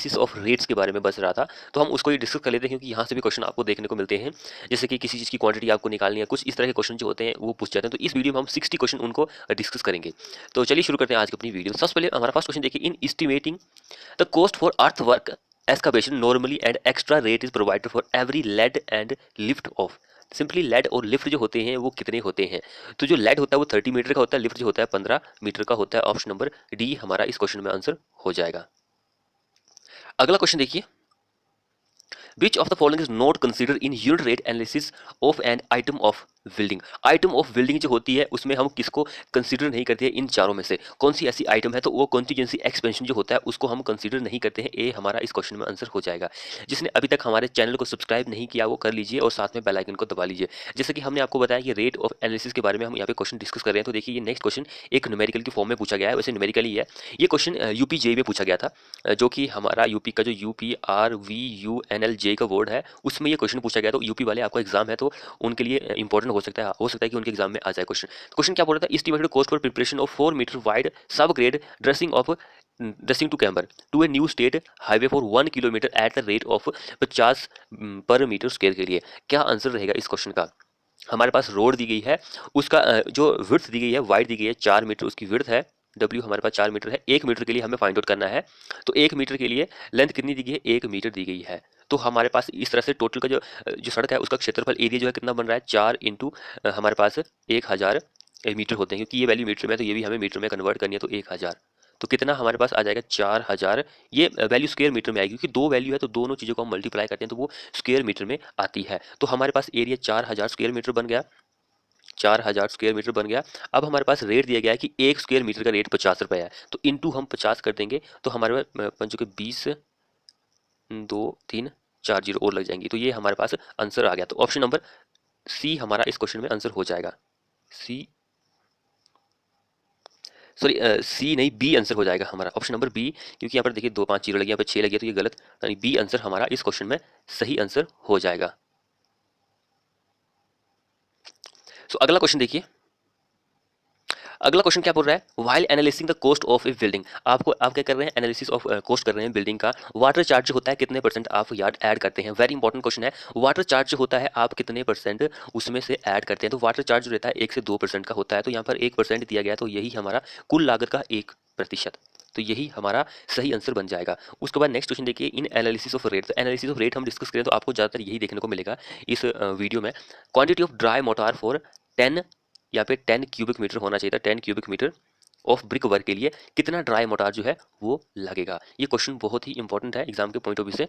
Analysis of rates के बारे में बच रहा था, तो हम उसको ही डिस्कस कर लेते हैं क्योंकि यहाँ से भी क्वेश्चन आपको देखने को मिलते हैं। जैसे कि किसी चीज़ की क्वांटिटी आपको निकालनी है, कुछ इस तरह के क्वेश्चन जो होते हैं वो पूछ जाते हैं। तो इस वीडियो में हम 60 क्वेश्चन उनको डिस्कस करेंगे। तो चलिए शुरू करते हैं आज की अपनी वीडियो। सबसे पहले हमारा फर्स्ट क्वेश्चन देखिए, in estimating the cost for earth work excavation normally and extra rate is provided for every lead and lift off। Simply lead और लिफ्ट जो होते हैं वो कितने होते हैं? तो जो लेड होता है वो 30 मीटर का होता है, लिफ्ट जो होता है 15 मीटर का होता है। ऑप्शन नंबर डी हमारा इस क्वेश्चन में आंसर हो जाएगा। अगला क्वेश्चन देखिए, Which of the following is not considered in unit rate analysis of an item of building? Item of building जो होती है उसमें हम किसको कंसीडर नहीं करते हैं? इन चारों में से कौन सी ऐसी आइटम है? तो वो कॉन्टीजेंसी एक्सपेंशन जो होता है उसको हम कंसीडर नहीं करते हैं। ए हमारा इस क्वेश्चन में आंसर हो जाएगा। जिसने अभी तक हमारे चैनल को सब्सक्राइब नहीं किया वो कर लीजिए और साथ में बेल आइकन को दबा लीजिए। जैसे कि हमने आपको बताया कि रेट ऑफ एनालिसिस के बारे में हम यहाँ पे क्वेश्चन डिस्कस कर रहे हैं। तो देखिए ये नेक्स्ट क्वेश्चन एक न्यूमेरिकल की फॉर्म में पूछा गया है, वैसे न्यूमेरिकल ही है। ये क्वेश्चन यूपी जे में पूछा गया था, जो कि हमारा यूपी का जो UPRVUNLJ का वर्ड है उसमें ये क्वेश्चन पूछा गया। तो यूपी वाले आपको एग्जाम है तो उनके लिए इंपॉर्टेंट हो सकता है कि उनके एग्जाम में आ जाए क्वेश्चन। क्वेश्चन क्या बोल रहा था? Estimated cost for preparation of 4 metre wide sub grade dressing to camber to a new state highway for 1 kilometre at the rate of 50 per metre square के लिए। क्या आंसर रहेगा इस क्वेश्चन का? हमारे पास रोड दी गई है, उसका जो विड्थ दी गई है, वाइड दी गई है 4 मीटर उसकी विड्थ है। W हमारे पास 4 मीटर है। 1 मीटर के लिए हमें फाइंड आउट करना है। तो 1 मीटर के लिए लेंथ कितनी दी गई है? 1 मीटर दी गई है। तो हमारे पास इस तरह से टोटल का जो सड़क है उसका क्षेत्रफल एरिया जो है कितना बन रहा है? 4 इंटू हमारे पास 1000 मीटर होते हैं, क्योंकि ये वैल्यू मीटर में है तो ये भी हमें मीटर में कन्वर्ट करनी है। तो 1000 तो कितना हमारे पास आ जाएगा? 4000। ये वैल्यू स्क्वायर मीटर में आएगी, क्योंकि दो वैल्यू है तो दोनों चीज़ों को हम मल्टीप्लाई करते हैं तो वो स्क्वायर मीटर में आती है। तो हमारे पास एरिया 4000 स्क्वायर मीटर बन गया। 4000 स्क्वायर मीटर बन गया। अब हमारे पास रेट दिया गया है कि 1 स्क्वायर मीटर का रेट 50 रुपये है। तो इंटू हम 50 कर देंगे तो हमारे पास पंचों के 20 2 3 4 जीरो और लग जाएंगी। तो ये हमारे पास आंसर आ गया। तो ऑप्शन नंबर सी हमारा इस क्वेश्चन में आंसर हो जाएगा। सी नहीं, बी आंसर हो जाएगा हमारा, ऑप्शन नंबर बी। क्योंकि यहाँ पर देखिए 2 5 जीरो लगी, यहाँ पर 6 लगी है तो ये गलत, यानी बी आंसर हमारा इस क्वेश्चन में सही आंसर हो जाएगा। सो अगला क्वेश्चन देखिए, अगला क्वेश्चन क्या बोल रहा है? While analysing the cost of a building, आप क्या कर रहे हैं? एनालिसिस ऑफ कॉस्ट कर रहे हैं बिल्डिंग का। वाटर चार्ज होता है कितने परसेंट आप यार्ड ऐड करते हैं? वेरी इंपॉर्टेंट क्वेश्चन है। वाटर चार्ज होता है आप कितने परसेंट उसमें से ऐड करते हैं? तो वाटर चार्ज रहता है 1 से 2% का होता है। तो यहाँ पर 1% दिया गया, तो यही हमारा कुल लागत का 1%। तो यही हमारा सही आंसर बन जाएगा। उसके बाद नेक्स्ट क्वेश्चन देखिए, इन एनालिसिस ऑफ रेट। तो एनालिसिस ऑफ रेट हम डिस्कस करें तो आपको ज़्यादातर यही देखने को मिलेगा इस वीडियो में। Quantity of dry mortar for 10, यहाँ पे 10 क्यूबिक मीटर होना चाहिए था। 10 cubic metre of brick work के लिए कितना ड्राई मोटार जो है वो लगेगा? ये क्वेश्चन बहुत ही इंपॉर्टेंट है एग्जाम के पॉइंट ऑफ व्यू से।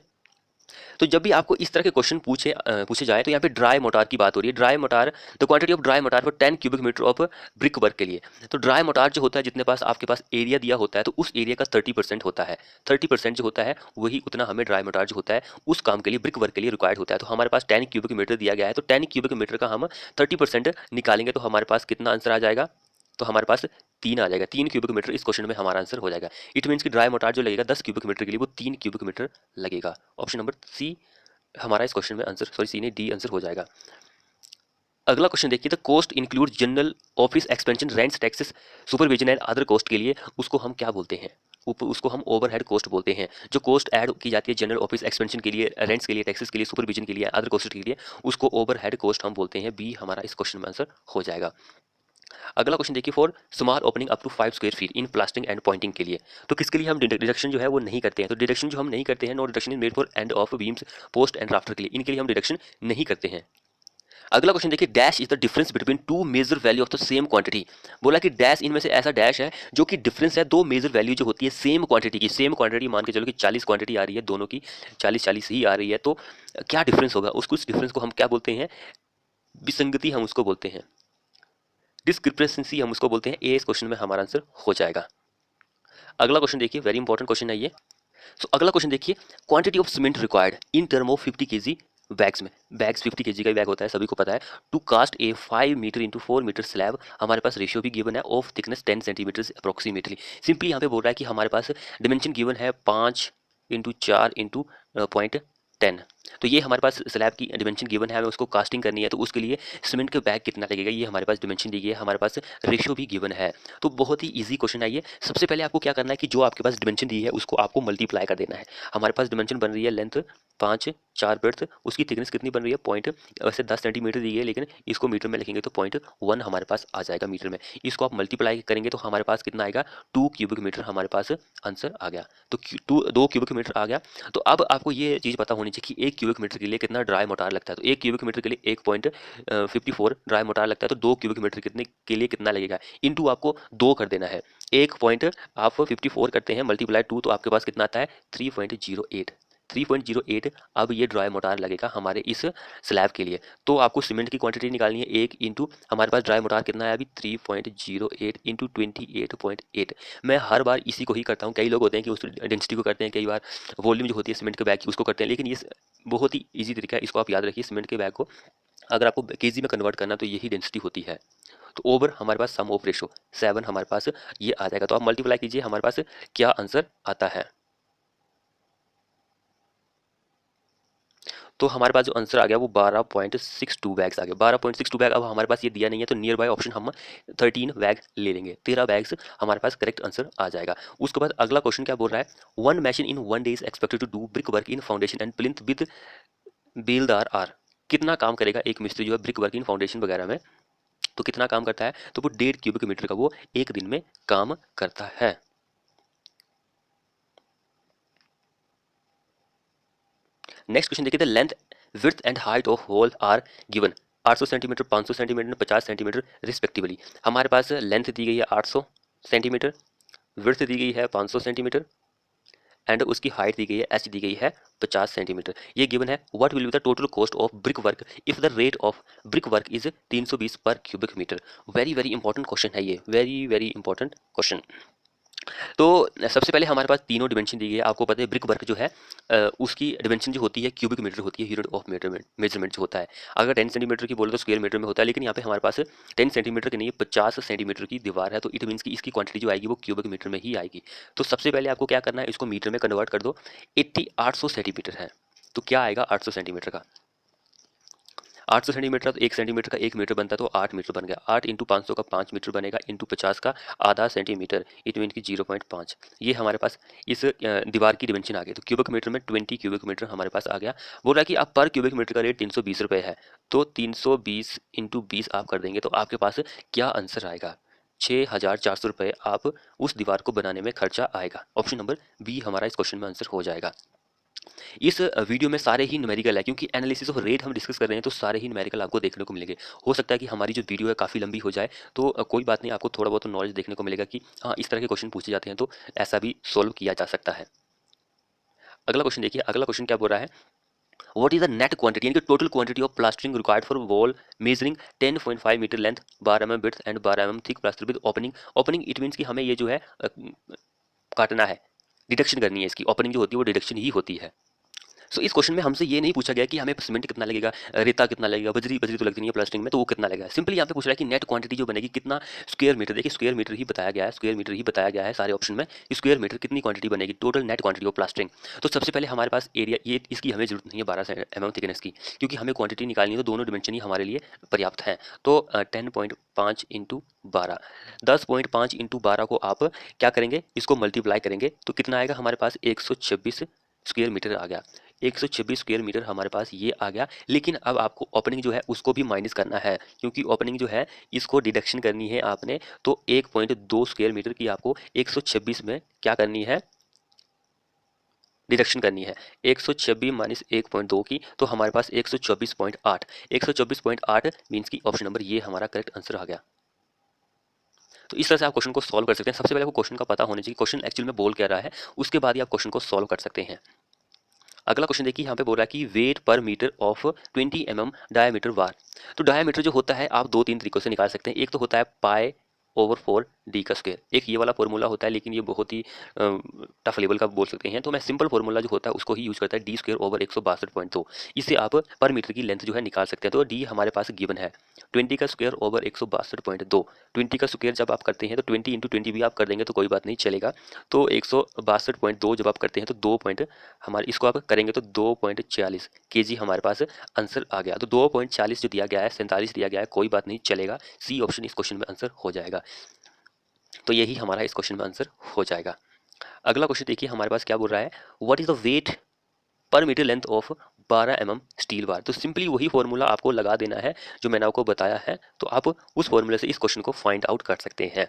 तो जब भी आपको इस तरह के क्वेश्चन पूछे जाए तो यहाँ पे ड्राई मोटार की बात हो रही है। Dry mortar, the quantity of dry mortar for 10 cubic metre of brick work के लिए। तो ड्राई मोटार जो होता है, जितने पास आपके पास एरिया दिया होता है तो उस एरिया का 30% होता है। 30% जो होता है वही उतना हमें ड्राई मोटार जो होता है उस काम के लिए, ब्रिक वर्क के लिए रिक्वायर्ड होता है। तो हमारे पास 10 क्यूबिक मीटर दिया गया है, तो 10 क्यूबिक मीटर का हम 30% निकालेंगे तो हमारे पास कितना आंसर आ जाएगा? तो हमारे पास 3 आ जाएगा। 3 क्यूबिक मीटर इस क्वेश्चन में हमारा आंसर हो जाएगा। इट मीन्स कि ड्राई मोटार जो लगेगा 10 क्यूबिक मीटर के लिए वो 3 क्यूबिक मीटर लगेगा। ऑप्शन नंबर सी हमारा इस क्वेश्चन में आंसर, सॉरी सी नहीं, डी आंसर हो जाएगा। अगला क्वेश्चन देखिए, the cost include general office expansion rents taxes supervision and other cost के लिए उसको हम क्या बोलते हैं? उसको हम ओवरहेड कॉस्ट बोलते हैं। जो कॉस्ट ऐड की जाती है जनरल ऑफिस एक्सपेंशन के लिए, रेंट्स के लिए, टैक्सेस के लिए, सुपरविजन के लिए, अदर कॉस्ट के लिए, उसको ओवरहेड कॉस्ट हम बोलते हैं। बी हमारा इस क्वेश्चन में आंसर हो जाएगा। अगला क्वेश्चन देखिए, for small opening up to 5 square feet in plastering and pointing के लिए। तो किसके लिए हम डिडक्शन जो है वो नहीं करते हैं? तो डिडक्शन जो हम नहीं करते हैं, no deduction is made for end of beams post and rafter के लिए, इनके लिए हम डिडक्शन नहीं करते हैं। अगला क्वेश्चन देखिए, dash is the difference between two major value of the same quantity. बोला कि डैश इनमें से ऐसा डैश है जो कि डिफरेंस है दो मेजर वैल्यू जो होती है सेम क्वांटिटी की। सेम क्वांटिटी मान के चलो कि 40 क्वांटिटी आ रही है, दोनों की 40-40 ही आ रही है, तो क्या डिफरेंस होगा? उस डिफरेंस को हम क्या बोलते हैं? विसंगति हम उसको बोलते हैं, डिस्क्रिपेंसी हम उसको बोलते हैं। ए इस क्वेश्चन में हमारा आंसर हो जाएगा। अगला क्वेश्चन देखिए, वेरी इंपॉर्टेंट क्वेश्चन है ये। सो अगला क्वेश्चन देखिए, quantity of cement required in term of 50 KG bags में। बैग्स 50 केजी का बैग होता है, सभी को पता है। To cast a 5 metre into 4 metre slab, हमारे पास रेशियो भी गिवन है of thickness 10 centimetre approximately. Simply यहाँ पे बोल रहा है कि हमारे पास डिमेंशन गिवन है 5 इंटू 4 इंटू 0.10, तो ये हमारे पास स्लैब की डिमेंशन गिवन है, हमें उसको कास्टिंग करनी है, तो उसके लिए सीमेंट के बैग कितना लगेगा ये हमारे पास डिमेंशन दी गई है, हमारे पास रेशियो भी गिवन है। तो बहुत ही ईजी क्वेश्चन है ये। सबसे पहले आपको क्या करना है कि जो आपके पास डिमेंशन दी है उसको आपको मल्टीप्लाई कर देना है। हमारे पास डिमेंशन बन रही है लेंथ 5, 4 ब्रेड्थ, उसकी थिकनेस कितनी बन रही है पॉइंट, वैसे 10 सेंटीमीटर दी गई है लेकिन इसको मीटर में लिखेंगे तो 0.1 हमारे पास आ जाएगा मीटर में। इसको आप मल्टीप्लाई करेंगे तो हमारे पास कितना आएगा, 2 क्यूबिक मीटर हमारे पास आंसर आ गया। तो 2 क्यूबिक मीटर आ गया। तो अब आपको ये चीज़ पता होनी चाहिए कि 1 क्यूबिक मीटर के लिए कितना ड्राई मोटार लगता है। तो 1 क्यूबिक मीटर के लिए 1.54 ड्राई मोटार लगता है, तो 2 क्यूबिक मीटर कितने के लिए कितना लगेगा, इनटू आपको 2 कर देना है। 1 पॉइंट आप 54 करते हैं मल्टीप्लाई 2, तो आपके पास कितना आता है 3.08। 3.08 अब ये ड्राई मोटार लगेगा हमारे इस स्लैब के लिए। तो आपको सीमेंट की क्वांटिटी निकालनी है 1 इंटू हमारे पास ड्राई मोटार कितना है अभी 3.08 इंटू 28.8। मैं हर बार इसी को ही करता हूँ। कई लोग होते हैं कि उस डेंसिटी को करते हैं, कई बार वॉल्यूम जो होती है सीमेंट के बैग की उसको करते हैं, लेकिन ये बहुत ही ईजी तरीका है, इसको आप याद रखिए। सीमेंट के बैग को अगर आपको केजी में कन्वर्ट करना तो यही डेंसिटी होती है। तो ओवर हमारे पास सम ऑफ रेशो 7 हमारे पास ये आ जाएगा। तो आप मल्टीप्लाई कीजिए हमारे पास क्या आंसर आता है। तो हमारे पास जो आंसर आ गया वो 12.62 बैग्स आ गया। 12.62 बैग अब हमारे पास ये दिया नहीं है, तो नियर बाय ऑप्शन हम 13 बैग ले लेंगे। 13 बैग्स हमारे पास करेक्ट आंसर आ जाएगा। उसके बाद अगला क्वेश्चन क्या बोल रहा है, one machine in 1 day is expected to do brick work in foundation and plinth with बेलदार आर। कितना काम करेगा एक मिस्त्री जो है ब्रिक वर्क इन फाउंडेशन वगैरह में, तो कितना काम करता है, तो वो 1.5 क्यूबिक मीटर का वो एक दिन में काम करता है। नेक्स्ट क्वेश्चन देखिए, the length width and height of hole are given 800 centimetre, 500 centimetre, 50 centimetre respectively. हमारे पास लेंथ दी गई है 800 सेंटीमीटर, विड्थ दी गई है 500 सेंटीमीटर एंड उसकी हाइट दी गई है एच दी गई है 50 सेंटीमीटर। ये गिवन है what will be the total cost of brick work if the rate of brick work is 320 per cubic metre. Very very important question है ये, वेरी वेरी इंपॉर्टेंट क्वेश्चन। तो सबसे पहले हमारे पास तीनों डिमेंशन दी गई है। आपको पता है ब्रिक वर्क जो है उसकी डिमेंशन जो होती है क्यूबिक मीटर होती है, यूनिट ऑफ मेजरमेंट जो होता है। अगर 10 सेंटीमीटर की बोले तो स्क्वायर मीटर में होता है, लेकिन यहाँ पे हमारे पास 10 सेंटीमीटर की नहीं 50 सेंटीमीटर की दीवार है, तो इट मीन्स की इसकी क्वांटिटी जो आएगी वो क्यूबिक मीटर में ही आएगी। तो सबसे पहले आपको क्या करना है, इसको मीटर में कन्वर्ट कर दो। 800 सेंटीमीटर है, तो क्या आएगा 800 सेंटीमीटर का, 800 सेंटीमीटर, तो 1 सेंटीमीटर का 1 मीटर बनता है, तो 8 मीटर बन गया। 8 इंटू 500 का 5 मीटर बनेगा, इंटू 50 का आधा सेंटीमीटर, इट मीन की 0.5। ये हमारे पास इस दीवार की डिमेंशन आ गई। तो क्यूबिक मीटर में 20 क्यूबिक मीटर हमारे पास आ गया। बोल रहा है कि अब पर क्यूबिक मीटर का रेट 320 रुपये है, तो 320 इंटू 20 आप कर देंगे तो आपके पास क्या आंसर आएगा, 6400 रुपये आप उस दीवार को बनाने में खर्चा आएगा। ऑप्शन नंबर बी हमारा इस क्वेश्चन में आंसर हो जाएगा। इस वीडियो में सारे ही न्यूमेरिकल है, क्योंकि एनालिसिस ऑफ रेट हम डिस्कस कर रहे हैं, तो सारे ही न्यूमेरिकल आपको देखने को मिलेंगे। हो सकता है कि हमारी जो वीडियो है काफ़ी लंबी हो जाए, तो कोई बात नहीं, आपको थोड़ा बहुत नॉलेज देखने को मिलेगा कि हाँ इस तरह के क्वेश्चन पूछे जाते हैं, तो ऐसा भी सोल्व किया जा सकता है। अगला क्वेश्चन देखिए, अगला क्वेश्चन क्या बोल रहा है, what is the net quantity, यानी कि total quantity of plastering required for wall measuring 10.5 metre length, 12 mm width and 12 mm thick plaster with opening. Opening it means कि हमें ये जो है काटना है, डिडक्शन करनी है। इसकी ओपनिंग जो होती है वो डिडक्शन ही होती है। सो इस क्वेश्चन में हमसे ये नहीं पूछा गया कि हमें सीमेंट कितना लगेगा, रेता कितना लगेगा, बजरी बजरी तो लगती नहीं है प्लास्टिंग में, तो वो कितना लगेगा। सिंपली यहाँ पे पूछ रहा है कि नेट क्वांटिटी जो बनेगी कितना स्क्वायर मीटर। देखिए स्क्वायर मीटर ही बताया गया है, स्क्वायर मीटर ही बताया गया है सारे ऑप्शन में। स्क्वायर मीटर कितनी क्वांटिटी बनेगी, total net quantity of plastering. तो सबसे पहले हमारे पास एरिया, ये इसकी हमें जरूरत नहीं है 12 mm थिकनेस की, क्योंकि हमें क्वांटिटी निकालनी है, तो दोनों डिमेंशन ही हमारे लिए पर्याप्त हैं। तो 10.5 इंटू 12, 10.5 इंटू 12 को आप क्या करेंगे, इसको मल्टीप्लाई करेंगे तो कितना आएगा हमारे पास 126 स्क्वायर मीटर आ गया। 126 स्क्वायर मीटर हमारे पास ये आ गया। लेकिन अब आपको ओपनिंग जो है उसको भी माइनस करना है, क्योंकि ओपनिंग जो है इसको डिडक्शन करनी है आपने। तो 1.2 स्क्वायर मीटर की आपको 126 में क्या करनी है, डिडक्शन करनी है। 126 माइनस 1.2 की, तो हमारे पास 124.8, 124.8 मीन्स की ऑप्शन नंबर ये हमारा करेक्ट आंसर आ गया। तो इस तरह से आप क्वेश्चन को सॉल्व कर सकते हैं। सबसे पहले आपको क्वेश्चन का पता होना चाहिए, क्वेश्चन एक्चुअल में बोल क्या रहा है, उसके बाद ही आप क्वेश्चन को सॉल्व कर सकते हैं। अगला क्वेश्चन देखिए, यहाँ पे बोल रहा है कि wait per metre of 20 mm diameter वार। तो डायमीटर जो होता है आप 2-3 तरीकों से निकाल सकते हैं। एक तो होता है पाई ओवर 4d का स्क्वायर। एक ये वाला फॉर्मूला होता है, लेकिन ये बहुत ही टफ लेवल का बोल सकते हैं, तो मैं सिंपल फॉर्मूला जो होता है उसको ही यूज करता है, डी स्क्वायर ओवर 162.2। इससे आप पर मीटर की लेंथ जो है निकाल सकते हैं। तो डी हमारे पास गिवन है 20 का स्क्वायर ओवर 162.2। 20 का स्क्वायर जब आप करते हैं तो 20 इंटू 20 भी आप कर देंगे तो कोई बात नहीं चलेगा। तो 162.2 जब आप करते हैं तो 2 पॉइंट हमारे इसको आप करेंगे तो 2.40 केजी हमारे पास आंसर आ गया। तो 2.40 जो दिया गया है, 47 दिया गया है, कोई बात नहीं चलेगा, सी ऑप्शन इस क्वेश्चन में आंसर हो जाएगा। तो यही हमारा इस क्वेश्चन में आंसर हो जाएगा। अगला क्वेश्चन देखिए हमारे पास क्या बोल रहा है, what is the weight per metre length of 12 mm steel bar. तो सिंपली वही फॉर्मूला आपको लगा देना है जो मैंने आपको बताया है, तो आप उस फॉर्मूले से इस क्वेश्चन को फाइंड आउट कर सकते हैं।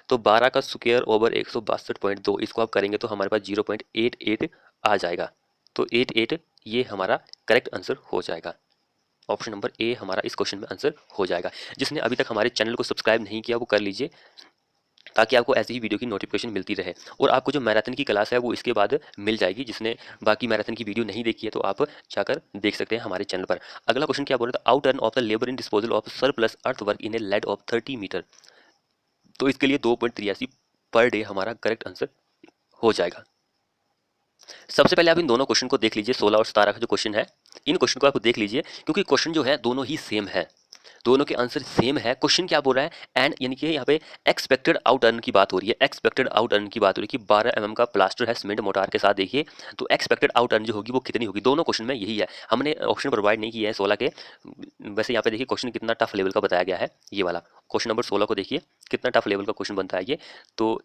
तो 12 का स्क्वायर ओवर 162.2 इसको आप करेंगे तो हमारे पास 0.88 आ जाएगा। तो 88 ये हमारा करेक्ट आंसर हो जाएगा। ऑप्शन नंबर ए हमारा इस क्वेश्चन में आंसर हो जाएगा। जिसने अभी तक हमारे चैनल को सब्सक्राइब नहीं किया वो कर लीजिए, ताकि आपको ऐसी ही वीडियो की नोटिफिकेशन मिलती रहे। और आपको जो मैराथन की क्लास है वो इसके बाद मिल जाएगी। जिसने बाकी मैराथन की वीडियो नहीं देखी है तो आप जाकर देख सकते हैं हमारे चैनल पर। अगला क्वेश्चन क्या बोल रहा था, out turn of the labour in disposal of surplus earth work in a lead of 30 metre. तो इसके लिए 2.83 पर डे हमारा करेक्ट आंसर हो जाएगा। सबसे पहले आप इन दोनों क्वेश्चन को देख लीजिए, 16 और 17 का जो क्वेश्चन है, इन क्वेश्चन को आप देख लीजिए, क्योंकि क्वेश्चन जो है दोनों ही सेम है, दोनों के आंसर सेम है। क्वेश्चन क्या बोल रहा है, एंड यानी कि यहाँ पे एक्सपेक्टेड आउट अर्न की बात हो रही है, एक्सपेक्टेड आउट अर्न की बात हो रही है कि 12 mm का प्लास्टर है सीमेंट मोटार के साथ, देखिए तो एक्सपेक्टेड आउट अर्न जो होगी वो कितनी होगी। दोनों क्वेश्चन में यही है, हमने ऑप्शन प्रोवाइड नहीं किया है 16 के। वैसे यहाँ पे देखिए क्वेश्चन कितना टफ लेवल का बताया गया है, ये वाला क्वेश्चन नंबर 16 को देखिए कितना टफ लेवल का क्वेश्चन बनता है ये, तो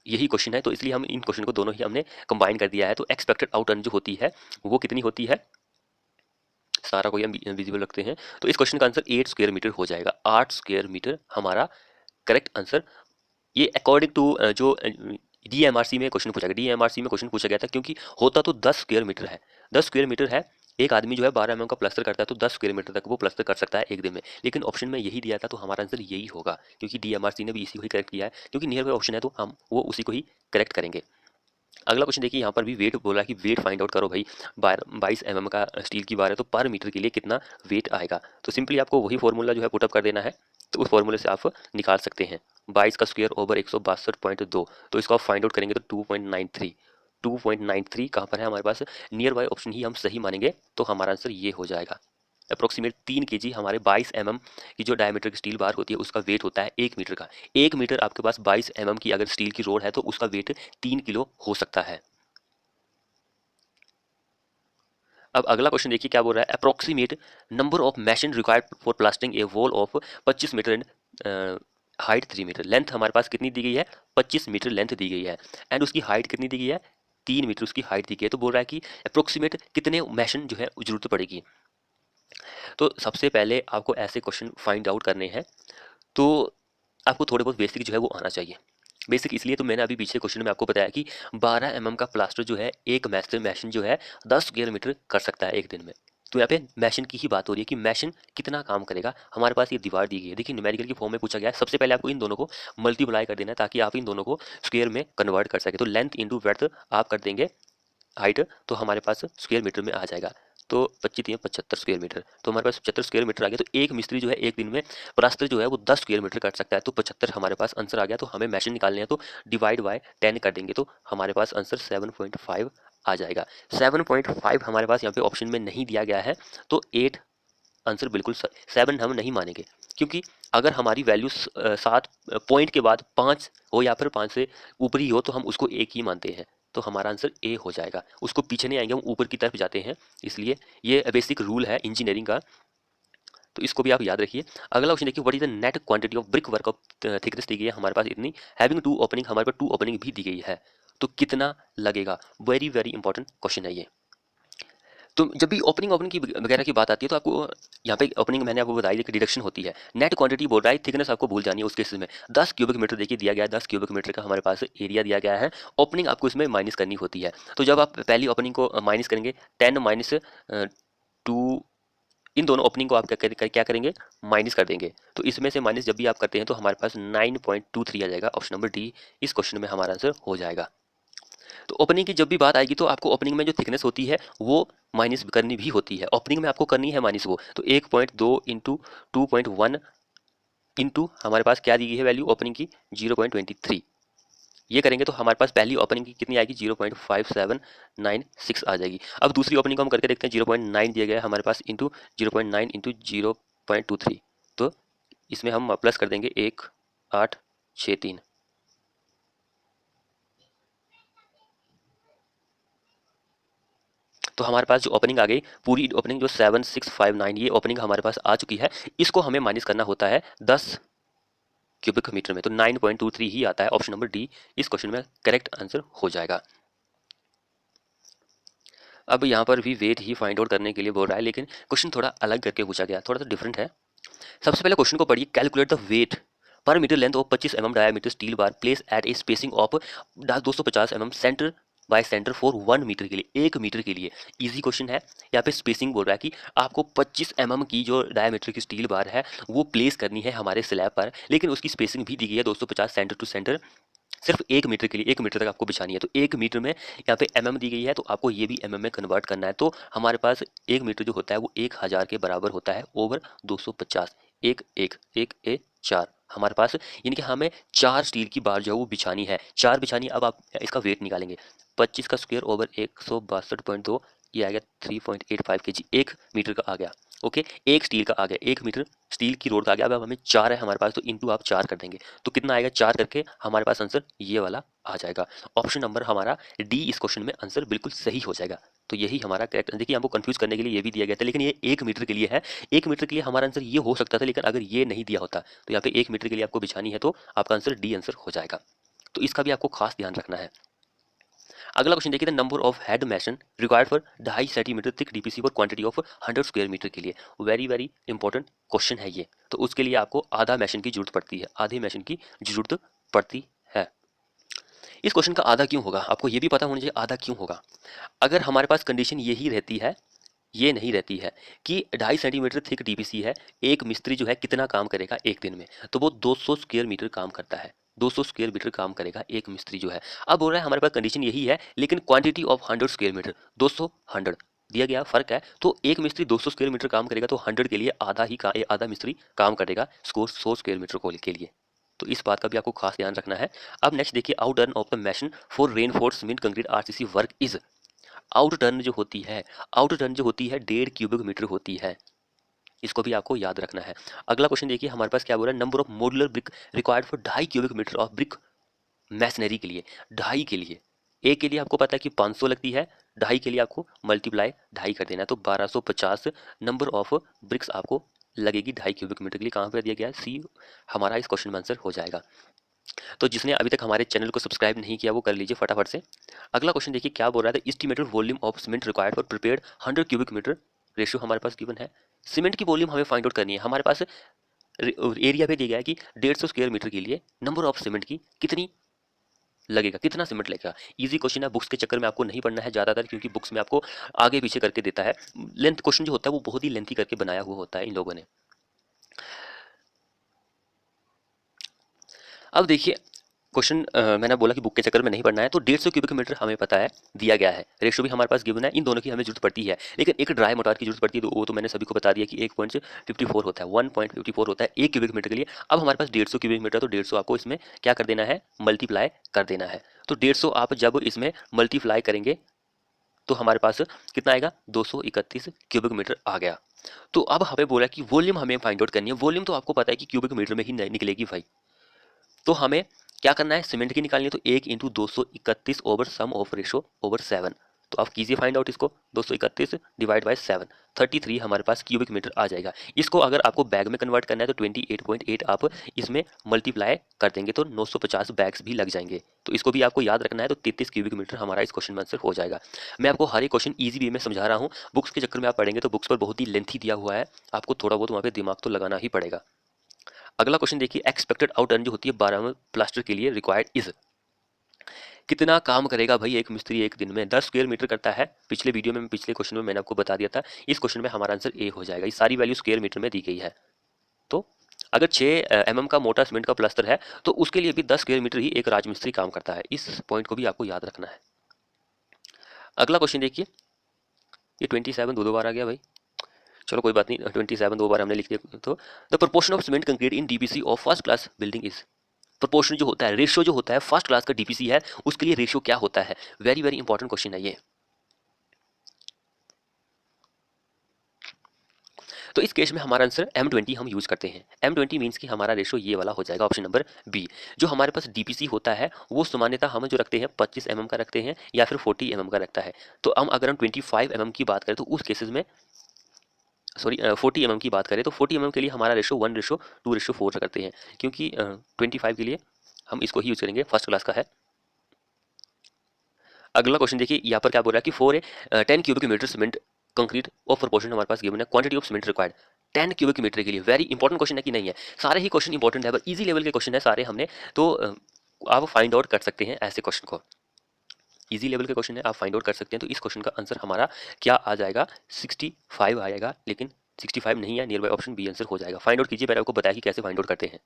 यही क्वेश्चन है। तो इसलिए हम इन क्वेश्चन को दोनों ही हमने कंबाइन कर दिया है। तो एक्सपेक्टेड आउट अर्न जो होती है वो कितनी होती है, सारा को हम विजिबल रखते हैं। तो इस क्वेश्चन का आंसर 8 स्क्वायर मीटर हो जाएगा। 8 स्क्वायर मीटर हमारा करेक्ट आंसर, ये अकॉर्डिंग टू जो डीएमआरसी में क्वेश्चन पूछा गया, डीएमआरसी में क्वेश्चन पूछा गया था, क्योंकि होता तो 10 स्क्वायर मीटर है, 10 स्क्वायर मीटर है। एक आदमी जो है 12 mm का प्लास्टर करता है तो 10 स्क्वायर मीटर तक वो प्लास्टर कर सकता है एक दिन में, लेकिन ऑप्शन में यही दिया था तो हमारा आंसर यही होगा, क्योंकि डीएमआरसी ने भी इसी को ही करेक्ट किया है, क्योंकि नियर बाय ऑप्शन है तो हम वो उसी को ही करेक्ट करेंगे। अगला क्वेश्चन देखिए, यहाँ पर भी वेट बोला कि वेट फाइंड आउट करो भाई, 22 mm का स्टील की बार है तो पर मीटर के लिए कितना वेट आएगा। तो सिंपली आपको वही फॉर्मूला जो है पुटअप कर देना है, तो उस फॉर्मूले से आप निकाल सकते हैं 22 का स्क्वायर ओवर 162.2। तो इसको आप फाइंड आउट करेंगे तो 2.93, 2.93 कहाँ पर है हमारे पास, नियर बाय ऑप्शन ही हम सही मानेंगे, तो हमारा आंसर ये हो जाएगा। अप्रोक्सीमेट 3 kg हमारे 22 mm की जो डायमीटर की स्टील बार होती है उसका वेट होता है 1 मीटर का। 1 मीटर आपके पास 22 mm की अगर स्टील की रोड है तो उसका वेट 3 किलो हो सकता है। अब अगला क्वेश्चन देखिए क्या बोल रहा है, approximate number of mason required for plastering a wall of 25 metre and height 3 metre. Length हमारे पास कितनी दी गई है, 25 मीटर लेंथ दी गई है, एंड उसकी हाइट कितनी दी गई है, 3 मीटर उसकी हाइट दी गई है। तो बोल रहा है कि अप्रोक्सीमेट कितने मैशन जो है जरूरत पड़ेगी। तो सबसे पहले आपको ऐसे क्वेश्चन फाइंड आउट करने हैं, तो आपको थोड़े बहुत बेसिक जो है वो आना चाहिए। बेसिक इसलिए तो मैंने अभी पीछे क्वेश्चन में आपको बताया कि 12 mm का प्लास्टर जो है एक मैशन जो है 10 स्क्वायर मीटर कर सकता है एक दिन में। तो यहाँ पे मैशन की ही बात हो रही है कि मैशन कितना काम करेगा। हमारे पास ये दीवार दी गई है, देखिए न्यूमेरिकल की फॉर्म में पूछा गया है। सबसे पहले आपको इन दोनों को मल्टीप्लाई कर देना है ताकि आप इन दोनों को स्क्वायर में कन्वर्ट कर सके। तो लेंथ इंटू ब्रेड्थ आप कर देंगे हाइट, तो हमारे पास स्क्वायर मीटर में आ जाएगा। तो 25 स्क्वायर मीटर, तो हमारे पास 75 स्क्वायर मीटर आ गया। तो एक मिस्त्री जो है एक दिन में प्लास्टर जो है वो 10 स्क्वायर मीटर काट सकता है, तो 75 हमारे पास आंसर आ गया। तो हमें मैशन निकालने हैं तो डिवाइड बाय 10 कर देंगे तो हमारे पास आंसर 7.5 आ जाएगा। 7.5 हमारे पास यहाँ पे ऑप्शन में नहीं दिया गया है, तो 8 आंसर बिल्कुल 7 हम नहीं मानेंगे, क्योंकि अगर हमारी वैल्यू 7 पॉइंट के बाद 5 हो या फिर 5 से ऊपर ही हो तो हम उसको एक ही मानते हैं। तो हमारा आंसर ए हो जाएगा, उसको पीछे नहीं आएंगे, हम ऊपर की तरफ जाते हैं, इसलिए ये बेसिक रूल है इंजीनियरिंग का, तो इसको भी आप याद रखिए। अगला क्वेश्चन देखिए, what is the net quantity of brick work of thickness दी गई है हमारे पास इतनी, हैविंग 2 ओपनिंग, हमारे पास 2 ओपनिंग भी दी गई है, तो कितना लगेगा। वेरी वेरी इंपॉर्टेंट क्वेश्चन है ये। तो जब भी ओपनिंग की वगैरह की बात आती है तो आपको यहाँ पे ओपनिंग मैंने आपको बताई कि डिडक्शन होती है। नेट क्वांटिटी बोल रहा है, थिकनेस आपको भूल जानी है उस केस में। 10 क्यूबिक मीटर देखिए दिया गया है, 10 क्यूबिक मीटर का हमारे पास एरिया दिया गया है। ओपनिंग आपको इसमें माइनस करनी होती है, तो जब आप पहली ओपनिंग को माइनस करेंगे 10 माइनस 2, इन दोनों ओपनिंग को आप क्या करेंगे, माइनस कर देंगे। तो इसमें से माइनस जब भी आप करते हैं तो हमारे पास 9.23 आ जाएगा। ऑप्शन नंबर डी इस क्वेश्चन में हमारा आंसर हो जाएगा। तो ओपनिंग की जब भी बात आएगी तो आपको ओपनिंग में जो थिकनेस होती है वो माइनस करनी भी होती है। ओपनिंग में आपको करनी है माइनस वो, तो 1.2 इंटू 2.1 इंटू हमारे पास क्या दी गई है वैल्यू ओपनिंग की 0.23, ये करेंगे तो हमारे पास पहली ओपनिंग की कितनी आएगी 0.5796 आ जाएगी। अब दूसरी ओपनिंग को हम करके देखते हैं, 0.9 दिया गया है हमारे पास इंटू 0.9 इंटू 0.23, तो इसमें हम प्लस कर देंगे 1863, तो हमारे पास जो ओपनिंग आ गई पूरी ओपनिंग जो 7659 ये ओपनिंग हमारे पास आ चुकी है, इसको हमें माइनस करना होता है 10 क्यूबिक मीटर में, तो 9.23 ही आता है। ऑप्शन नंबर डी इस क्वेश्चन में करेक्ट आंसर हो जाएगा। अब यहाँ पर भी वेट ही फाइंड आउट करने के लिए बोल रहा है, लेकिन क्वेश्चन थोड़ा अलग करके पूछा गया, थोड़ा सा डिफरेंट है। सबसे पहले क्वेश्चन को पढ़िए, calculate the weight per metre length of 25 mm diameter steel bar place at a spacing of 250 mm centre by centre for 1 metre के लिए, 1 मीटर के लिए। इजी क्वेश्चन है, यहाँ पे स्पेसिंग बोल रहा है कि आपको 25 mm की जो डायमीटर की स्टील बार है वो प्लेस करनी है हमारे स्लैब पर, लेकिन उसकी स्पेसिंग भी दी गई है 250 सेंटर टू सेंटर, सिर्फ 1 मीटर के लिए, 1 मीटर तक आपको बिछानी है। तो 1 मीटर में यहाँ पे mm दी गई है, तो आपको ये भी mm में कन्वर्ट करना है। तो हमारे पास 1 मीटर जो होता है वो 1000 के बराबर होता है ओवर 250, एक एक एक एक 4 हमारे पास, यानी कि हमें 4 स्टील की बार जो है वो बिछानी है, 4 बिछानी। अब आप इसका वेट निकालेंगे, 25 का स्क्वायर ओवर 162.2, ये आ गया 3.85 kg, 1 मीटर का आ गया। ओके, एक स्टील का आ गया, 1 मीटर स्टील की रोड का आ गया। अब हमें 4 है हमारे पास, तो इंटू आप 4 कर देंगे, तो कितना आएगा 4 करके हमारे पास आंसर ये वाला आ जाएगा। ऑप्शन नंबर हमारा डी इस क्वेश्चन में आंसर बिल्कुल सही हो जाएगा। तो यही हमारा करेक्ट, देखिए आपको कंफ्यूज करने के लिए ये भी दिया गया था, लेकिन ये 1 मीटर के लिए है। 1 मीटर के लिए हमारा आंसर ये हो सकता था, लेकिन अगर ये नहीं दिया होता तो यहाँ पे 1 मीटर के लिए आपको बिछानी है, तो आपका आंसर डी आंसर हो जाएगा। तो इसका भी आपको खास ध्यान रखना है। अगला क्वेश्चन देखिए, the number of head mason required for 2.5 centimetre thick DPC for quantity of 100 square metre के लिए। वेरी वेरी इंपॉर्टेंट क्वेश्चन है ये। तो उसके लिए आपको आधा मैशन की जरूरत पड़ती है, आधे मैशन की जरूरत पड़ती है। इस क्वेश्चन का आधा क्यों होगा, आपको ये भी पता होना चाहिए आधा क्यों होगा। अगर हमारे पास कंडीशन यही रहती है, ये नहीं रहती है कि 2.5 सेंटीमीटर थिक डीपीसी है, एक मिस्त्री जो है कितना काम करेगा एक दिन में, तो वो 200 स्क्वायर मीटर काम करता है, 200 स्क्वायर मीटर काम करेगा एक मिस्त्री जो है। अब बोल रहा है हमारे पास कंडीशन यही है, लेकिन क्वांटिटी ऑफ 100 स्क्वायर मीटर, 200 100 दिया गया, फर्क है। तो एक मिस्त्री 200 स्क्वायर मीटर काम करेगा, तो 100 के लिए आधा मिस्त्री काम करेगा 100 स्क्वायर मीटर के लिए। तो इस बात का भी आपको खास ध्यान रखना है। अब नेक्स्ट देखिए, out turn of the mason for reinforce cement concrete RCC work is. Out turn जो होती है, आउट टर्न जो होती है 1.5 क्यूबिक मीटर होती है, इसको भी आपको याद रखना है। अगला क्वेश्चन देखिए हमारे पास क्या बोल रहा है, number of modular brick required for 2.5 cubic metre of brick masonry के लिए। 2.5 के लिए, एक के लिए आपको पता है कि 500 लगती है, 2.5 के लिए आपको मल्टीप्लाई 2.5 कर देना है, तो 1250 नंबर ऑफ ब्रिक्स आपको लगेगी 2.5 क्यूबिक मीटर के लिए। कहाँ पर दिया गया है, सी हमारा इस क्वेश्चन में आंसर हो जाएगा। तो जिसने अभी तक हमारे चैनल को सब्सक्राइब नहीं किया वो कर लीजिए फटाफट से। अगला क्वेश्चन देखिए क्या बोल रहा है, estimated volume of cement required for prepared 100 cubic metre ratio हमारे पास गिवन है। सीमेंट की वॉल्यूम हमें फाइंड आउट करनी है, हमारे पास एरिया पे दिया गया है कि 150 स्क्वायर मीटर के लिए नंबर ऑफ सीमेंट की कितनी लगेगा, कितना सीमेंट लगेगा। इजी क्वेश्चन है, बुक्स के चक्कर में आपको नहीं पढ़ना है ज़्यादातर, क्योंकि बुक्स में आपको आगे पीछे करके देता है। लेंथ क्वेश्चन जो होता है वो बहुत ही लेंथी करके बनाया हुआ होता है इन लोगों ने। अब देखिए क्वेश्चन मैंने बोला कि बुक के चक्कर में नहीं पढ़ना है, तो 150 क्यूबिक मीटर हमें पता है दिया गया है, रेशियो भी हमारे पास गिवन है, इन दोनों की हमें जरूरत पड़ती है। लेकिन एक ड्राई मोटार की जरूरत पड़ती है, तो वो तो मैंने सभी को बता दिया कि 1.54 होता है, 1.54 होता है 1 क्यूबिक मीटर के लिए। अब हमारे पास 150 क्यूबिक मीटर, तो 150 आपको इसमें क्या कर देना है, मल्टीप्लाई कर देना है। तो 150 आप जब इसमें मल्टीप्लाई करेंगे तो हमारे पास कितना आएगा, 231 क्यूबिक मीटर आ गया। तो अब हमें बोला कि वॉल्यूम हमें फाइंड आउट करनी है, वॉल्यूम तो आपको पता है कि क्यूबिक मीटर में ही निकलेगी भाई। तो हमें क्या करना है, सीमेंट की निकालनी है, तो 1 into 231 over sum of ratio over 7। तो आप कीजिए फाइंड आउट इसको, 231 डिवाइड बाय 7, 33 हमारे पास क्यूबिक मीटर आ जाएगा। इसको अगर आपको बैग में कन्वर्ट करना है तो 28.8 आप इसमें मल्टीप्लाई कर देंगे, तो 950 बैग्स भी लग जाएंगे। तो इसको भी आपको याद रखना है, तो 33 क्यूबिक मीटर हमारा इस क्वेश्चन में आंसर हो जाएगा। मैं आपको हर एक क्वेश्चन ईजी वे में समझा रहा हूँ, बुक्स के चक्कर में आप पढ़ेंगे तो बुक्स पर बहुत ही लेंथी दिया हुआ है, आपको थोड़ा बहुत वहाँ पे दिमाग तो लगाना ही पड़ेगा। अगला क्वेश्चन देखिए, एक्सपेक्टेड आउट टर्न जो होती है 12 प्लास्टर के लिए रिक्वायर्ड इज। कितना काम करेगा भाई एक मिस्त्री एक दिन में, 10 स्क्वायर मीटर करता है। पिछले वीडियो में, पिछले क्वेश्चन में मैंने आपको बता दिया था, इस क्वेश्चन में हमारा आंसर ए हो जाएगा। ये सारी वैल्यू स्क्वायर मीटर में दी गई है। तो अगर 6 mm का मोटा सीमेंट का प्लास्टर है तो उसके लिए भी 10 स्क्वायर मीटर ही एक राजमिस्त्री काम करता है। इस पॉइंट को भी आपको याद रखना है। अगला क्वेश्चन देखिए, ये 27 दो बार आ गया भाई। चलो कोई बात नहीं, 27 दो बार हमने लिख दिया। तो the proportion of cement concrete in DPC of first class building is, proportion जो होता है, रेशियो जो होता है फर्स्ट क्लास का डीपीसी है उसके लिए रेशियो क्या होता है? वेरी वेरी इंपॉर्टेंट क्वेश्चन है ये। तो इस केस में हमारा आंसर M20 हम यूज करते हैं। M20 मीन्स कि हमारा रेशो ये वाला हो जाएगा, ऑप्शन नंबर बी। जो हमारे पास डीपीसी होता है वो सामान्यतः हम जो रखते हैं 25 mm का रखते हैं या फिर 40 mm का रखता है। तो हम अगर हम 25 mm की बात करें तो उस केसेस में, सॉरी 40 mm की बात करें तो 40 mm के लिए हमारा रेशो 1:2:4 करते हैं, क्योंकि 25 के लिए हम इसको ही यूज करेंगे, फर्स्ट क्लास का है। अगला क्वेश्चन देखिए, यहाँ पर क्या बोल रहा है कि for 10 cubic metre cement concrete of proportion हमारे पास गिवन है, quantity of cement required 10 cubic metre के लिए। वेरी इंपॉर्टेंट क्वेश्चन है कि नहीं है? सारे ही क्वेश्चन इंपॉर्टेंट है, पर इजी लेवल के क्वेश्चन है सारे हमने, तो आप फाइंड आउट कर सकते हैं ऐसे क्वेश्चन को। इजी लेवल के क्वेश्चन है, आप फाइंड आउट कर सकते हैं। तो इस क्वेश्चन का आंसर हमारा क्या आ जाएगा? 65 आएगा, लेकिन 65 नहीं है, near by option B answer हो जाएगा। फाइंड आउट कीजिए, मैंने आपको बताया कि कैसे फाइंड आउट करते हैं।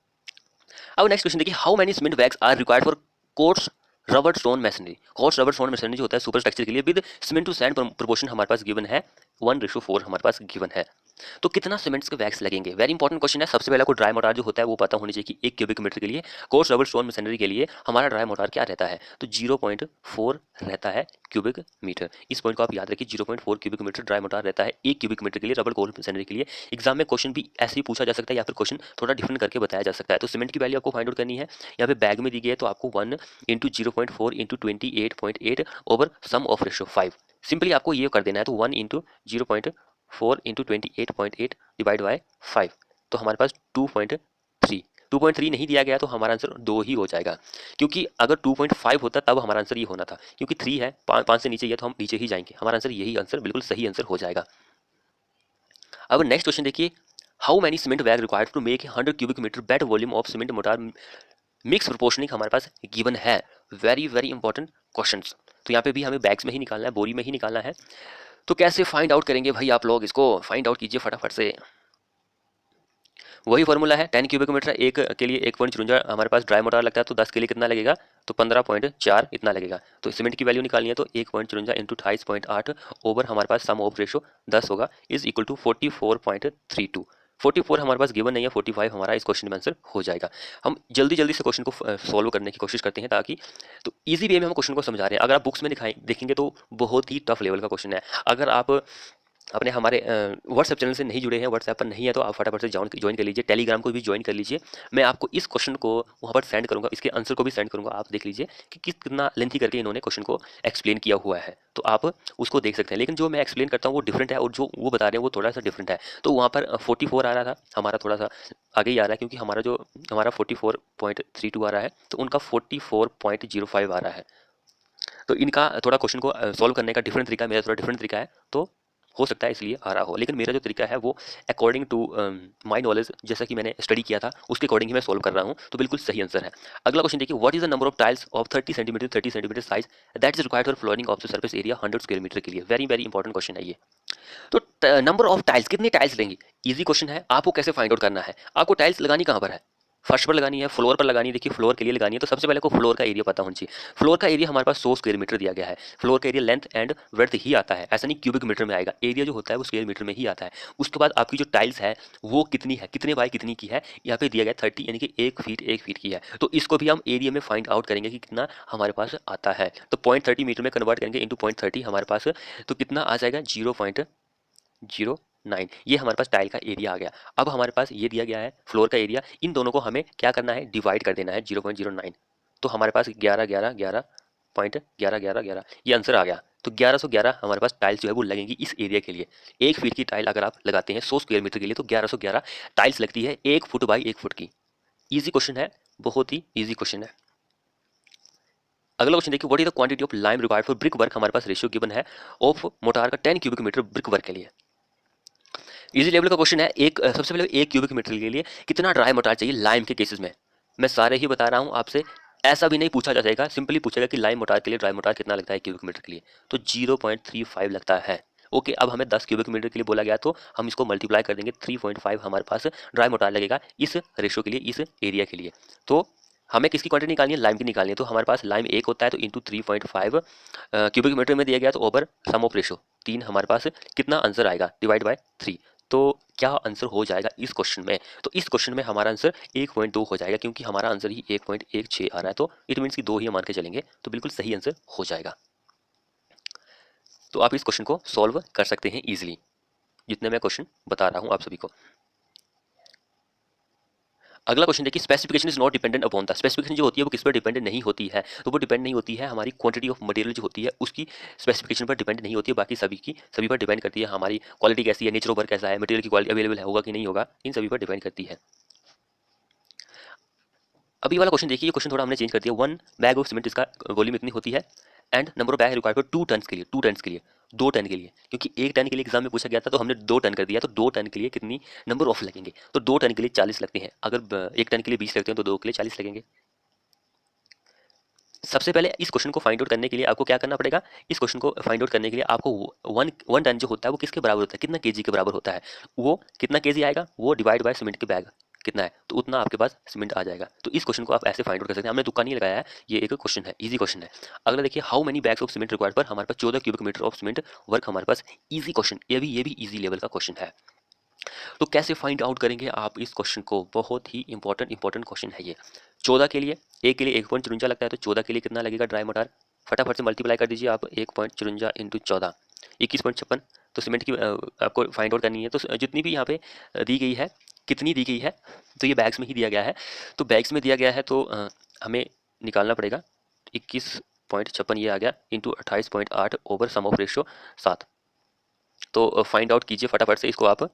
अब नेक्स्ट क्वेश्चन देखिए, how many cement bags are required for course rubber stone machinery. Course rubber stone machinery जो होता है सुपर स्ट्रक्चर के लिए with cement to sand proportion हमारे पास गिवन है 1:4 हमारे पास गिवन है। तो कितना सीमेंट्स के वैक्स लगेंगे? वेरी इंपॉर्टेंट क्वेश्चन है। सबसे पहले को ड्राई मोटार जो होता है वो पता होनी चाहिए कि 1 क्यूबिक मीटर के लिए कोर्स रबर स्टोन मशीनरी के लिए हमारा ड्राई मोटार क्या रहता है? तो 0.4 रहता है क्यूबिक मीटर। इस पॉइंट को आप याद रखिए, 0.4 क्यूबिक मीटर ड्राई मोटार रहता है 1 क्यूबिक मीटर के लिए रबर कोर्स मशीनरी के लिए। एग्जाम में क्वेश्चन भी ऐसे ही पूछा जा सकता है या फिर क्वेश्चन थोड़ा डिफरेंट करके बताया जा सकता है। तो सीमेंट की वैल्यू आपको फाइंड आउट करनी है। यहाँ पे बैग में दी गई है तो आपको 1 into 0.4 into 28.8 over sum of ratio 5। Simply आपको ये कर देना है, तो 1 इंटू 0.4 इंटू 28.8 डिवाइड बाय 5, तो हमारे पास 2.3 नहीं दिया गया तो हमारा आंसर 2 ही हो जाएगा, क्योंकि अगर 2.5 होता तब हमारा आंसर ये होना था, क्योंकि 3 है, 5 से नीचे ये तो हम नीचे ही जाएंगे। हमारा आंसर यही आंसर बिल्कुल सही आंसर हो जाएगा। अब नेक्स्ट क्वेश्चन देखिए, how many cement bag required to make 100 cubic metre bed volume of cement mortar mix proportioning हमारे पास गिवन है। Very very important questions. तो यहाँ पे भी हमें बैग्स में ही निकालना है, बोरी में ही निकालना है। तो कैसे फाइंड आउट करेंगे भाई? आप लोग इसको फाइंड आउट कीजिए फटाफट से। वही फॉर्मूला है, 10 क्यूबिक मीटर एक के लिए 1.54 हमारे पास ड्राई मोटार लगता है, तो 10 के लिए कितना लगेगा? तो 15.4 इतना लगेगा। तो सीमेंट की वैल्यू निकालनी है, तो 1.54 इंटू 28.8 ओवर हमारे पास सम ऑफ रेशो 10 होगा, इज इक्वल टू 44.32। 44 हमारे पास गिवन नहीं है, 45 हमारा इस क्वेश्चन में आंसर हो जाएगा। हम जल्दी जल्दी से क्वेश्चन को सॉल्व करने की कोशिश करते हैं, ताकि तो इजी वे में हम क्वेश्चन को समझा रहे हैं। अगर आप बुक्स में देखेंगे तो बहुत ही टफ लेवल का क्वेश्चन है। अगर आप अपने हमारे व्हाट्सएप चैनल से नहीं जुड़े हैं, व्हाट्सएप पर नहीं है, तो आप फटाफट से ज्वाइन कर लीजिए। टेलीग्राम को भी ज्वाइन कर लीजिए। मैं आपको इस क्वेश्चन को वहाँ पर सेंड करूँगा, इसके आंसर को भी सेंड करूँगा। आप देख लीजिए कि कितना लेंथी करके इन्होंने क्वेश्चन को एक्सप्लेन किया हुआ है, तो आप उसको देख सकते हैं। लेकिन जो मैं एक्सप्लेन करता हूँ वो डिफरेंट है, और जो वो बता रहे हैं वो थोड़ा सा डिफरेंट है। तो वहाँ पर 44 आ रहा था, हमारा थोड़ा सा आगे ही आ रहा है, क्योंकि हमारा 44.32 आ रहा है, तो उनका 44.05 आ रहा है। तो इनका थोड़ा क्वेश्चन को सॉल्व करने का डिफरेंट तरीका है, मेरा थोड़ा डिफरेंट तरीका है, तो हो सकता है इसलिए आ रहा हो। लेकिन मेरा जो तरीका है वो अकॉर्डिंग टू माय नॉलेज, जैसा कि मैंने स्टडी किया था उसके अकॉर्डिंग ही मैं सॉल्व कर रहा हूँ, तो बिल्कुल सही आंसर है। अगला क्वेश्चन देखिए, what is the number of tiles of 30 centimetre size that is required for flooring of the surface area 100 square metre के लिए? वेरी वेरी इंपॉर्टेंट क्वेश्चन है ये। तो नंबर ऑफ टाइल्स, कितनी टाइल्स लेंगी? इजी क्वेश्चन है। आपको कैसे फाइंड आउट करना है? आपको टाइल्स लगानी कहाँ पर है? फर्श पर लगानी है, फ्लोर पर लगानी है? देखिए फ्लोर के लिए लगानी है, तो सबसे पहले को फ्लोर का एरिया पता होना चाहिए। फ्लोर का एरिया हमारे पास 100 स्क्वायर मीटर दिया गया है। फ्लोर का एरिया लेंथ एंड ब्रेड्थ ही आता है, ऐसा नहीं क्यूबिक मीटर में आएगा। एरिया जो होता है वो स्क्वायर मीटर में ही आता है। उसके बाद आपकी जो टाइल्स है वो कितनी है, कितने बाय कितनी की है? यहाँ पे दिया गया 30, यानी कि 1 फीट की है। तो इसको भी हम एरिया में फाइंड आउट करेंगे कि कितना हमारे पास आता है। तो 0.30 मीटर में कन्वर्ट करेंगे इंटू 0.30 हमारे पास, तो कितना आ जाएगा? 0.09। ये हमारे पास टाइल का एरिया आ गया। अब हमारे पास ये दिया गया है फ्लोर का एरिया, इन दोनों को हमें क्या करना है? डिवाइड कर देना है 0.09। तो हमारे पास 11 ये आंसर आ गया। तो 1111 हमारे पास टाइल्स जो है वो लगेंगी इस एरिया के लिए। 1 फीट की टाइल अगर आप लगाते हैं 100 स्क्वायर मीटर के लिए, तो 1111 टाइल्स लगती है 1 फुट बाई 1 फुट की। ईजी क्वेश्चन है, बहुत ही ईजी क्वेश्चन है। अगला क्वेश्चन देखिए, what is the quantity of lime required for brick work? हमारे पास रेशियो गिवन है ऑफ मोटार का 10 क्यूबिक मीटर ब्रिक वर्क के लिए। इजी लेवल का क्वेश्चन है। सबसे पहले 1 क्यूबिक मीटर के लिए कितना ड्राई मोटार चाहिए लाइम के केसेस में? मैं सारे ही बता रहा हूँ आपसे, ऐसा भी नहीं पूछा जा जाएगा। सिंपली पूछेगा कि लाइम मोटार के लिए ड्राई मोटार कितना लगता है क्यूबिक मीटर के लिए, तो 0.35 लगता है। ओके, अब हमें 10 क्यूबिक मीटर के लिए बोला गया, तो हम इसको मल्टीप्लाई कर देंगे। 3.5 हमारे पास ड्राई मोटार लगेगा इस रेशो के लिए, इस एरिया के लिए। तो हमें किसकी क्वांटिटी निकालनी है? लाइम की निकालनी है। तो हमारे पास लाइम 1 होता है, तो इंटू 3.5 क्यूबिक मीटर में दिया गया, तो ओवर सम ऑफ रेशो 3 हमारे पास कितना आंसर आएगा? Divide by 3। तो क्या आंसर हो जाएगा इस क्वेश्चन में? तो इस क्वेश्चन में हमारा आंसर 1.2 हो जाएगा, क्योंकि हमारा आंसर ही 1.16 आ रहा है, तो इट मीन्स कि 2 ही मान के चलेंगे, तो बिल्कुल सही आंसर हो जाएगा। तो आप इस क्वेश्चन को सॉल्व कर सकते हैं इजीली, जितने मैं क्वेश्चन बता रहा हूँ आप सभी को। अगला क्वेश्चन देखिए, specification is not dependent upon the. Specification जो होती है वो किस पर डिपेंड नहीं होती है? तो वो डिपेंड नहीं होती है हमारी क्वांटिटी ऑफ मटेरियल जो होती है उसकी स्पेसिफिकेशन पर डिपेंड नहीं होती है, बाकी सभी पर डिपेंड करती है। हमारी क्वालिटी कैसी है, नेचर ऑफ वर्क कैसा है, मटेरियल की क्वालिटी अवेलेबल होगा कि नहीं होगा, इन सभी पर डिपेंड करती है। अभी वाला क्वेश्चन देखिए, ये क्वेश्चन थोड़ा हमने चेंज कर दिया। 1 बैग ऑफ सीमेंट, इसका वॉल्यूम इतनी होती है, and number of bag required for 2 ton के लिए, 2 टन के लिए, 2 टन के लिए, क्योंकि 1 टन के लिए एग्जाम में पूछा गया था तो हमने 2 टन कर दिया, तो 2 टन के लिए कितनी नंबर ऑफ लगेंगे? तो 2 टन के लिए 40 लगते हैं, अगर 1 टन के लिए 20 लगते हैं तो 2 के लिए 40 लगेंगे। सबसे पहले इस क्वेश्चन को फाइंड आउट करने के लिए आपको क्या करना पड़ेगा? इस क्वेश्चन को फाइंड आउट करने के लिए आपको वन टन जो होता है वो किसके बराबर होता है, कितना केजी के बराबर होता है? वो कितना केजी आएगा, वो डिवाइड बाय सीमेंट के बैग कितना है, तो उतना आपके पास सीमेंट आ जाएगा। तो इस क्वेश्चन को आप ऐसे फाइंड आउट कर सकते हैं, हमने तुक्का नहीं लगाया है, ये एक क्वेश्चन है, इजी क्वेश्चन है। अगला देखिए, how many bags of cement required per, हमारे पास 14 cubic metre of cement work हमारे पास। इजी क्वेश्चन, ये भी इजी लेवल का क्वेश्चन है। तो कैसे फाइंड आउट करेंगे आप इस क्वेश्चन को? बहुत ही इंपॉर्टेंट क्वेश्चन है ये। 14 के लिए, एक के लिए 1.54 लगता है, तो 14 के लिए कितना लगेगा ड्राई मोटार? फटाफट से मल्टीप्लाई कर दीजिए आप, 1.54 इंटू 14, 21.56। तो सीमेंट की आपको फाइंड आउट करनी है, तो जितनी भी यहाँ पे दी गई है, कितनी दी गई है, तो ये बैग्स में ही दिया गया है। तो बैग्स में दिया गया है, तो हमें निकालना पड़ेगा। 21.56 ये आ गया, into 28.8 over sum of ratio 7। तो फाइंड आउट कीजिए फटाफट से इसको आप।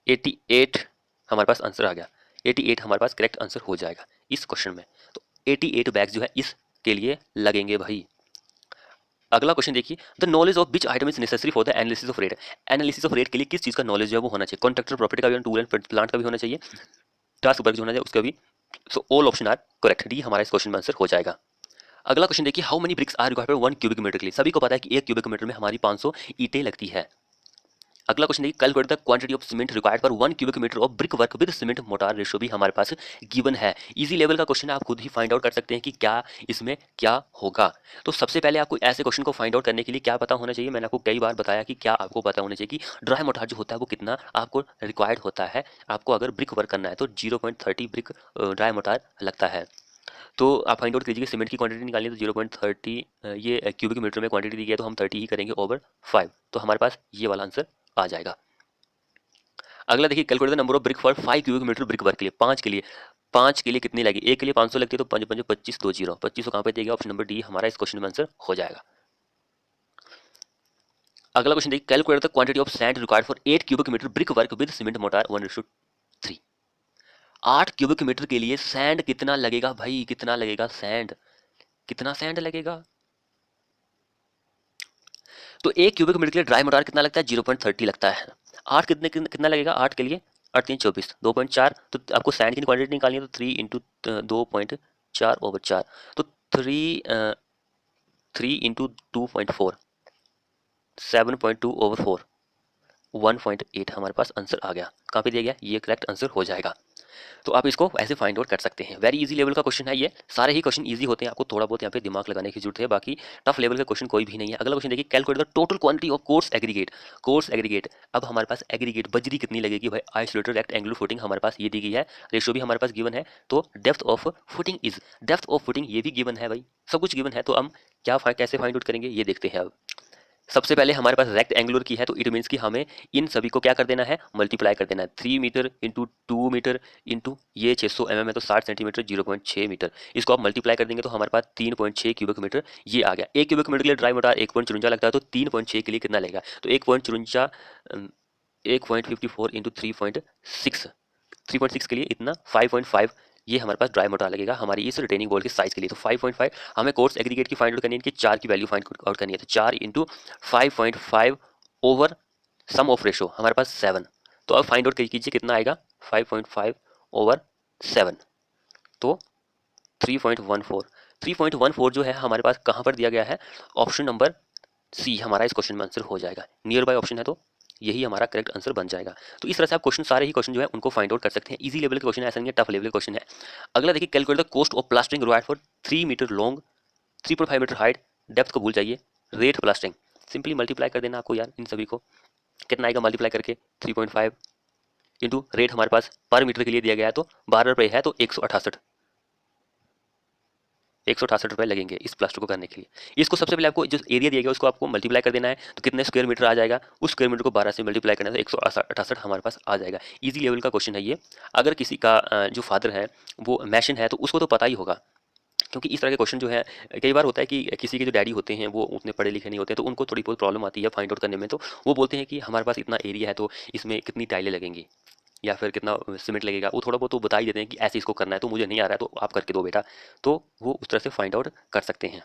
88 हमारे पास आंसर आ गया, 88 हमारे पास करेक्ट आंसर हो जाएगा इस क्वेश्चन में। तो 88 बैग्स जो है इसके लिए लगेंगे भाई। अगला क्वेश्चन देखिए, the knowledge of which item is necessary for the analysis of rate. Analysis of rate के लिए किस चीज का नॉलेज जो है वो होना चाहिए? कॉन्ट्रैक्टर प्रॉपर्टी का भी, टूल एंड प्लांट का भी होना चाहिए, टास्क वर्क जो होना चाहिए उसका भी। So all option are correct, D हमारा इस क्वेश्चन में आंसर हो जाएगा। अगला क्वेश्चन देखिए, how many bricks are required for 1 cubic metre के लिए। सभी को पता है कि 1 क्यूबिक मीटर में हमारी 500 ईंटें लगती है। अगला क्वेश्चन देखिए, calculate the quantity of cement required for 1 cubic metre of brick work with cement mortar ratio भी हमारे पास गिवन है। इजी लेवल का क्वेश्चन है, आप खुद ही फाइंड आउट कर सकते हैं कि क्या इसमें क्या होगा। तो सबसे पहले आपको ऐसे क्वेश्चन को फाइंड आउट करने के लिए क्या पता होना चाहिए? मैंने आपको कई बार बताया कि क्या आपको पता होना चाहिए कि ड्राई मोटार जो होता है वो कितना आपको रिक्वायर्ड होता है। आपको अगर ब्रिक वर्क करना है तो 0.30 ब्रिक ड्राई मोटार लगता है। तो आप फाइंड आउट कीजिए, सीमेंट की क्वांटिटी निकालनी है तो 0.30, ये क्यूबिक मीटर में क्वांटिटी दी गई है तो हम 30 ही करेंगे ओवर 5, तो हमारे पास ये वाला आंसर आ जाएगा। अगला देखिए, calculate the number of brick for 5 cubic metre brick work के लिए। 5 के लिए कितनी लगी? एक के लिए 500 लगती है, तो 5 5 25 20, 2500 कहाँ पे देगा? ऑप्शन नंबर डी हमारा इस क्वेश्चन में आंसर हो जाएगा। अगला क्वेश्चन देखिए, calculate the quantity of sand required for 8 cubic metre brick work with cement mortar 1:3। 8 cubic metre के लिए सैंड कितना लगेगा भाई? कितना लगेगा सैंड? कितना सैंड लगेगा? तो 1 क्यूबिक मीटर के लिए ड्राई मोटार कितना लगता है? 0.30 लगता है। 8 कितना लगेगा 8 के लिए? 8 3 24, 2.4। तो आपको सैंड की क्वांटिटी निकालनी है तो 3 इंटू 2.4 ओवर 4, तो 3 इंटू 2.4, 7.2 ओवर 4, 1.8 हमारे पास आंसर आ गया। कहाँ पे दिया गया? ये करेक्ट आंसर हो जाएगा। तो आप इसको ऐसे फाइंड आउट कर सकते हैं। वेरी इजी लेवल का क्वेश्चन है ये, सारे ही क्वेश्चन इजी होते हैं, आपको थोड़ा बहुत यहाँ पे दिमाग लगाने की जरूरत है, बाकी टफ लेवल का क्वेश्चन कोई भी नहीं है। अगला क्वेश्चन देखिए, calculate the total quantity of coarse aggregate. Coarse aggregate, अब हमारे पाइस एग्रीगेट बजरी कितनी लगेगी भाई? आइसोलेटेड रेक्टेंगुलर फुटिंग हमारे पास ये दी गई है, रेशियो भी हमारे पास गिवन है। तो depth of footing is, depth of footing ये भी गिवन है भाई, सब कुछ गिवन है। तो हम कैसे फाइंड आउट करेंगे ये देखते हैं अब। सबसे पहले हमारे पास रेक्ट एंगुलर की है, तो इट मीन्स कि हमें इन सभी को क्या कर देना है? मल्टीप्लाई कर देना है। 3 मीटर इंटू 2 मीटर इंटू ये 600 mm है तो 60 सेंटीमीटर, 0.6 मीटर। इसको आप मल्टीप्लाई कर देंगे तो हमारे पास 3.6 क्यूबिक मीटर ये आ गया। 1 क्यूबिक मीटर के लिए ड्राई मोटार 1.54 लगता है, तो 3.6 के लिए कितना लगेगा? तो 1.54, 1.54 इंटू 3.6 के लिए इतना 5.5, ये हमारे पास ड्राई मोटार लगेगा हमारी इस रिटेनिंग बॉल के साइज के लिए। तो 5.5 हमें कोर्स एग्रीगेट की फाइंड आउट करनी है, इनकी 4 की वैल्यू फाइंड आउट करनी है, तो 4 into 5.5 over sum of ratio हमारे पास 7। तो अब फाइंड आउट कीजिए कितना आएगा? 5.5 ओवर 7, तो 3.14। 3.14 जो है हमारे पास कहाँ पर दिया गया है? ऑप्शन नंबर सी हमारा इस क्वेश्चन में आंसर हो जाएगा। नियर बाय ऑप्शन है तो यही हमारा करेक्ट आंसर बन जाएगा। तो इस तरह से आप क्वेश्चन, सारे ही क्वेश्चन जो है उनको फाइंड आउट कर सकते हैं। इजी लेवल के क्वेश्चन है, ऐसा नहीं है टफ लेवल के क्वेश्चन है। अगला देखिए, calculate the cost of plastering required for 3 metre long, 3.5 metre height, depth को भूल जाइए, रेट प्लास्टरिंग। सिंपली मल्टीप्लाई कर देना आपको यार इन सभी को। कितना आएगा मल्टीप्लाई करके 3.5 इंटू रेट हमारे पास पर मीटर के लिए दिया गया है तो 12 रुपये है, तो 168 रुपये लगेंगे इस प्लास्टर को करने के लिए। इसको सबसे पहले आपको जो एरिया दिया गया उसको आपको मल्टीप्लाई कर देना है, तो कितने स्क्वायर मीटर आ जाएगा, उस स्क्वायर मीटर को 12 से मल्टीप्लाई करना है तो 168 हमारे पास आ जाएगा। इजी लेवल का क्वेश्चन है ये। अगर किसी का जो फादर है वो मैशन है तो उसको तो पता ही होगा, क्योंकि इस तरह के क्वेश्चन जो है कई बार होता है कि किसी के जो डैडी होते हैं वो उतने पढ़े लिखे नहीं होते, तो उनको थोड़ी बहुत प्रॉब्लम आती है फाइंड आउट करने में। तो वो बोलते हैं कि हमारे पास इतना एरिया है तो इसमें कितनी टाइलें लगेंगी या फिर कितना सीमेंट लगेगा, वो थोड़ा बहुत तो बता ही देते हैं कि ऐसे इसको करना है, तो मुझे नहीं आ रहा है तो आप करके दो बेटा, तो वो उस तरह से फाइंड आउट कर सकते हैं।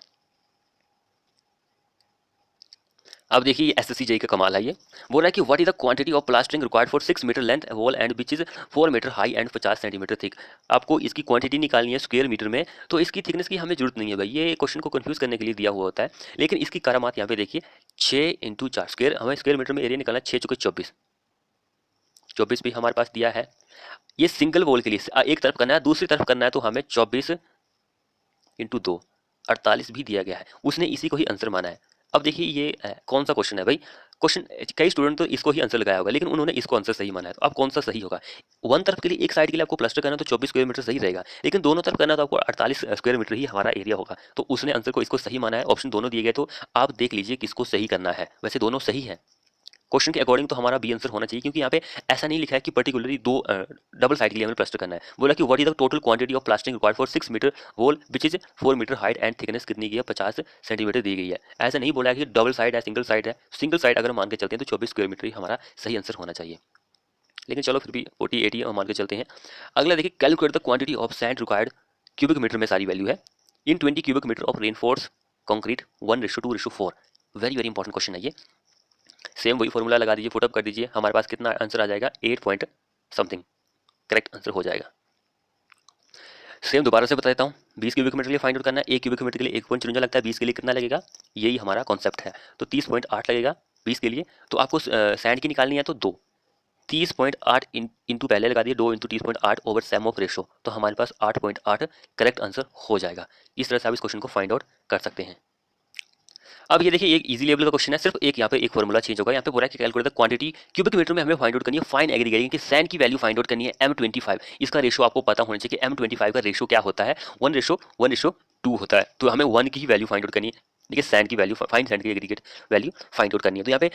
अब देखिए एसएससी जेई का कमाल है ये। बोल रहा है कि what is the quantity of plastering required for 6 metre length wall and which is 4 metre high and 50 centimetre thick. आपको इसकी क्वांटिटी निकालनी है स्क्वायर मीटर में, तो इसकी थिकनेस की हमें जरूरत नहीं है भाई, ये क्वेश्चन को कंफ्यूज करने के लिए दिया हुआ होता है। लेकिन इसकी करामात यहाँ पे देखिए 6 इंटू 4 स्क्वायर, हमें स्क्वायर मीटर में एरिया निकालना है 6 चौके 24, 24 भी हमारे पास दिया है। ये सिंगल वॉल के लिए एक तरफ करना है, दूसरी तरफ करना है तो हमें 24 इंटू 2 48 भी दिया गया है, उसने इसी को ही आंसर माना है। अब देखिए ये कौन सा क्वेश्चन है भाई, क्वेश्चन कई स्टूडेंट तो इसको ही आंसर लगाया होगा लेकिन उन्होंने इसको आंसर सही माना है, तो अब कौन सा सही होगा। वन तरफ के लिए एक साइड के लिए आपको प्लास्टर करना तो 24 स्क्वायर मीटर सही रहेगा, लेकिन दोनों तरफ करना तो आपको 48 स्क्वायर मीटर ही हमारा एरिया होगा, तो उसने आंसर को इसको सही माना है। ऑप्शन दोनों दिए गए तो आप देख लीजिए किसको सही करना है, वैसे दोनों सही है क्वेश्चन के अकॉर्डिंग, तो हमारा बी आंसर होना चाहिए, क्योंकि यहाँ पे ऐसा नहीं लिखा है कि पर्टिकुलरली दो डबल साइड के लिए हमें प्लास्टर करना है। बोला कि what is the total quantity of plastering required for 6 metre wall which is 4 metre height and thickness कितनी की है 50 सेंटीमीटर दी गई है। ऐसा नहीं बोला है कि डबल साइड है सिंगल साइड है, सिंगल साइड अगर मान के चलते हैं तो 24 स्क्वायर मीटर ही हमारा सही आंसर होना चाहिए, लेकिन चलो फिर भी 40 80 मान के चलते हैं। अगला देखिए calculate the quantity of sand required, cubic metre में सारी वैल्यू है, in 20 cubic metre of reinforce concrete 1:2:4। Very very important question है ये। सेम वही फॉर्मूला लगा दीजिए, फुटअप कर दीजिए, हमारे पास कितना आंसर आ जाएगा 8 पॉइंट समथिंग करेक्ट आंसर हो जाएगा। सेम दोबारा से बता देता हूँ, 20 क्यूबिक मीटर के लिए फाइंड आउट करना है, 1 क्यूबिक मीटर के लिए 1.54 लगता है, 20 के लिए कितना लगेगा, यही हमारा कॉन्सेप्ट है, तो 30.8 लगेगा 20 के लिए। तो आपको सैंड की निकालनी है तो 2 30.8 इंटू पहले लगा दिए 2 into 30.8 over Sam of ratio, तो हमारे पास 8.8 करेक्ट आंसर हो जाएगा। इस तरह से आप इस क्वेश्चन को फाइंड आउट कर सकते हैं। अब ये देखिए एक इजी लेवल का क्वेश्चन है, सिर्फ एक यहाँ पे एक फॉर्मूला चेंज होगा, यहाँ पे बोला है कि calculate the quantity cubic metre में हमें फाइंड आउट करनी है फाइन एग्रीगेटिंग की सैंड की वैल्यू फाइंड आउट करनी है M25। इसका रेशो आपको पता होना चाहिए कि M25 का रेशो क्या होता है, 1:1:2 होता है, तो हमें 1 की ही वैल्यू फाइंड आउट करनी है। देखिए सैंड की वैल्यू फाइन सैंड की एग्रीगेट वैल्यू फाइंड आउट करनी है। तो यहाँ पे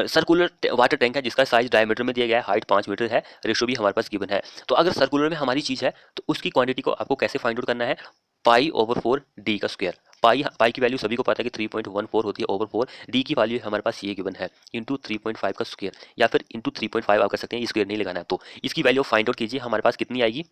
सर्कुलर वाटर टैंक है जिसका साइज डायमीटर में दिया गया है, हाइट 5 मीटर है, रेशो भी हमारे पास गिवन है। तो अगर सर्कुलर में हमारी चीज़ है तो उसकी क्वांटिटी को आपको कैसे फाइंड आउट करना है, पाई/4 डी का स्क्वायर। पाई की वैल्यू सभी को पता है कि 3.14 होती है ओवर 4, डी की वैल्यू हमारे पास ये गिवन है इंटू 3.5 का स्क्वायर, या फिर इंटू 3.5 आप कर सकते हैं, स्क्वायर नहीं लगाना है। तो इसकी वैल्यू फाइंड आउट कीजिए, हमारे पास कितनी आएगी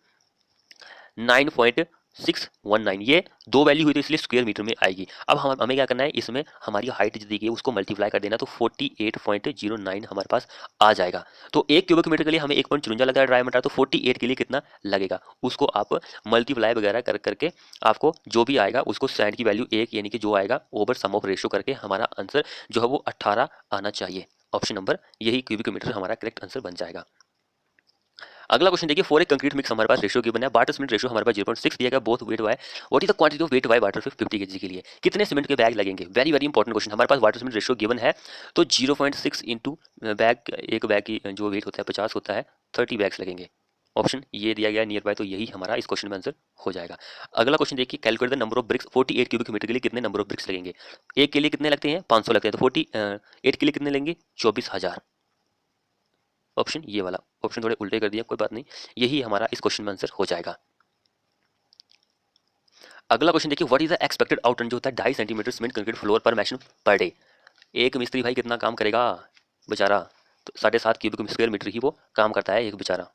9.619। ये दो वैल्यू हुई तो इसलिए स्क्वायर मीटर में आएगी। अब हमें क्या करना है, इसमें हमारी हाइट जो दी गई है उसको मल्टीप्लाई कर देना, तो 48.09 हमारे पास आ जाएगा। तो एक क्यूबिक मीटर के लिए हमें 1.54 लगता है डायमीटर, तो 48 के लिए कितना लगेगा उसको आप मल्टीप्लाई वगैरह कर करके आपको जो भी आएगा उसको सैंड की वैल्यू 1 यानी कि जो आएगा ओवर सम ऑफ रेशो करके हमारा आंसर जो है वो 18 आना चाहिए। ऑप्शन नंबर यही क्यूबिक मीटर हमारा करेक्ट आंसर बन जाएगा। अगला क्वेश्चन देखिए, फॉर ए कंक्रीट मिक्स हमारे पास रेशियो गिवन है, वाटर सीमेंट रेशियो हमारे पास 0.6 दिया गया, both weight by, what is the quantity of weight by water 50 KG के लिए कितने सीमेंट के बैग लगेंगे। वेरी वेरी इंपॉर्टेंट क्वेश्चन, हमारे पास वाटर सीमेंट रेशियो गिवन है तो 0.6 इंटू बैग, एक बैग की जो वेट होता है 50 होता है, 30 बैग्स लगेंगे। ऑप्शन ये दिया गया नियर बाय, तो यही हमारा इस क्वेश्चन में आंसर हो जाएगा। अगला क्वेश्चन देखिए, calculate the number of bricks 48 cubic metre के लिए कितने नंबर ऑफ ब्रिक्स लगेंगे। एक के लिए कितने लगते हैं 500 लगते हैं, तो 48 के लिए कितने लेंगे 24,000। ऑप्शन ये वाला, ऑप्शन थोड़े उल्टे कर दिया, कोई बात नहीं, यही हमारा इस क्वेश्चन में आंसर हो जाएगा। अगला क्वेश्चन देखिए, what is the expected outrun जो होता है 2.5 सेंटीमीटर सीमेंट कंक्रीट फ्लोर पर मैशन पर डे। एक मिस्त्री भाई कितना काम करेगा बेचारा, तो 7.5 क्यूबिक स्क्वायर मीटर ही वो काम करता है एक बेचारा।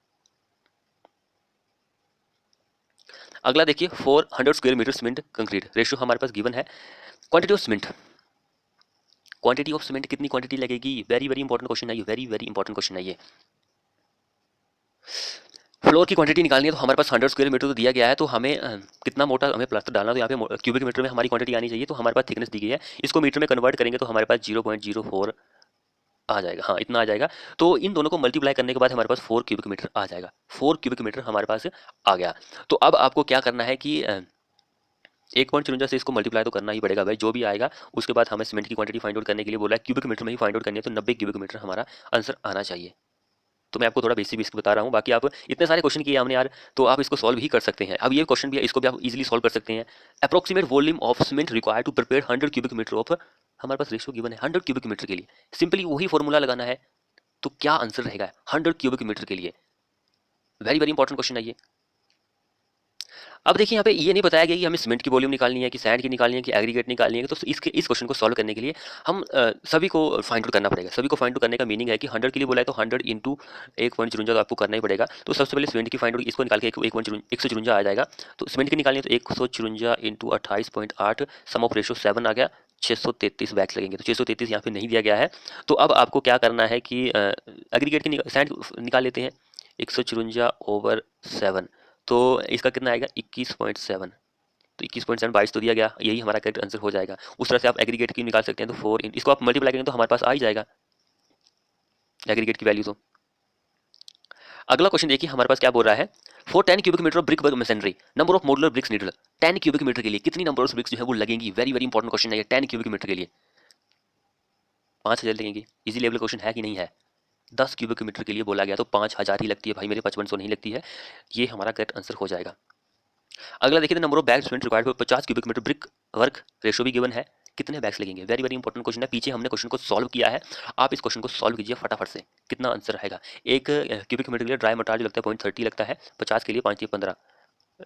अगला देखिए, 400 square metre cement concrete ratio हमारे पास गिवन है, quantity of cement, quantity of cement कितनी क्वांटिटी लगेगी। वेरी वेरी इंपॉर्टेंट क्वेश्चन है ये, वेरी वेरी इंपॉर्टेंट क्वेश्चन है ये। फ्लोर की क्वांटिटी निकालनी है तो हमारे पास 100 स्क्वायर मीटर तो दिया गया है, तो हमें कितना मोटा हमें प्लास्टर डालना, तो यहाँ पे क्यूबिक मीटर में हमारी क्वांटिटी आनी चाहिए, तो हमारे पास थिकनेस दी गई है, इसको मीटर में कन्वर्ट करेंगे तो हमारे पास 0.04 आ जाएगा, हाँ इतना आ जाएगा। तो इन दोनों को मल्टीप्लाई करने के बाद हमारे पास 4 क्यूबिक मीटर आ जाएगा, 4 क्यूबिक मीटर हमारे पास आ गया। तो अब आपको क्या करना है कि 1.54 से इसको मल्टीप्लाई तो करना ही पड़ेगा भाई, जो भी आएगा। उसके बाद हमें सीमेंट की क्वांटिटी फाइंड आउट करने के लिए बोला है, क्यूबिक मीटर में ही फाइंड आउट करनी है, तो 90 क्यूबिक मीटर हमारा आंसर आना चाहिए। तो मैं आपको थोड़ा बेसिक बता रहा हूँ, बाकी आप इतने सारे क्वेश्चन किए हमने यार, तो आप इसको सॉल्व ही कर सकते हैं। अब ये क्वेश्चन भी है, इसको भी आप इजीली सॉल्व कर सकते हैं। Approximate volume of cement required to prepare 100 cubic metre of, हमारे पास रेशियो गिवन है 100 क्यूबिक मीटर के लिए, सिंपली वही फॉर्मूला लगाना है। तो क्या आंसर रहेगा 100 क्यूबिक मीटर के लिए? वेरी वेरी इंपॉर्टेंट क्वेश्चन है ये। अब देखिए यहाँ पे ये नहीं बताया गया कि हमें सीमेंट की वॉल्यूम निकालनी है, कि सैंड की निकालनी है, कि एग्रीगेट निकालनी है। तो इस क्वेश्चन को सॉल्व करने के लिए हम सभी को फाइंड आउट करना पड़ेगा। सभी को फाइंड आउट करने का मीनिंग है कि 100 के लिए बोला है तो 100 इंटू 1.54 तो आपको करना ही पड़ेगा। तो सबसे पहले सीमेंट की फाइंड आउट, इसको निकाल के 154 आ जाएगा। तो सीमेंट की निकालनी है तो 154 इंटू 28.8, सम ऑफ रेशो 7 आ गया, 633 बैग्स लगेंगे। तो 633 यहाँ पे नहीं दिया गया है। तो अब आपको क्या करना है कि एग्रीगेट की सैंड निकाल लेते हैं, 154/7, तो इसका कितना आएगा 21.7। तो 21.7 22 तो दिया गया, यही हमारा करेक्ट आंसर हो जाएगा। उस तरह से आप एग्रीगेट की निकाल सकते हैं। तो 4 इसको आप मल्टीप्लाई करेंगे तो हमारे पास आ ही जाएगा एग्रीगेट की वैल्यू। तो अगला क्वेश्चन देखिए हमारे पास क्या बोल रहा है, for 10 cubic metre of brick work machinery number of modular bricks needed. 10 cubic metre के लिए कितनी नंबर ऑफ ब्रिक्स जो है वो लगेंगी? वेरी वेरी इंपॉर्टेंट क्वेश्चन है ये। 10 क्यूबिक मीटर के लिए 5000 लगेंगी। इजी लेवल क्वेश्चन है कि नहीं है? 10 क्यूबिक मीटर के लिए बोला गया तो 5000 ही लगती है भाई मेरे, 5500 नहीं लगती है। ये हमारा करेक्ट आंसर हो जाएगा। अगला देखिए, number of bags cement required for 50 cubic metre brick work ratio भी गिवन है, कितने बैग्स लगेंगे? वेरी वेरी इंपॉर्टेंट क्वेश्चन है। पीछे हमने क्वेश्चन को सॉल्व किया है, आप इस क्वेश्चन को सॉल्व कीजिए फटाफट से। कितना आंसर रहेगा? एक क्यूबिक मीटर के लिए ड्राई मटेरियल जो लगता है 0.30 लगता है, 50 के लिए 5 15,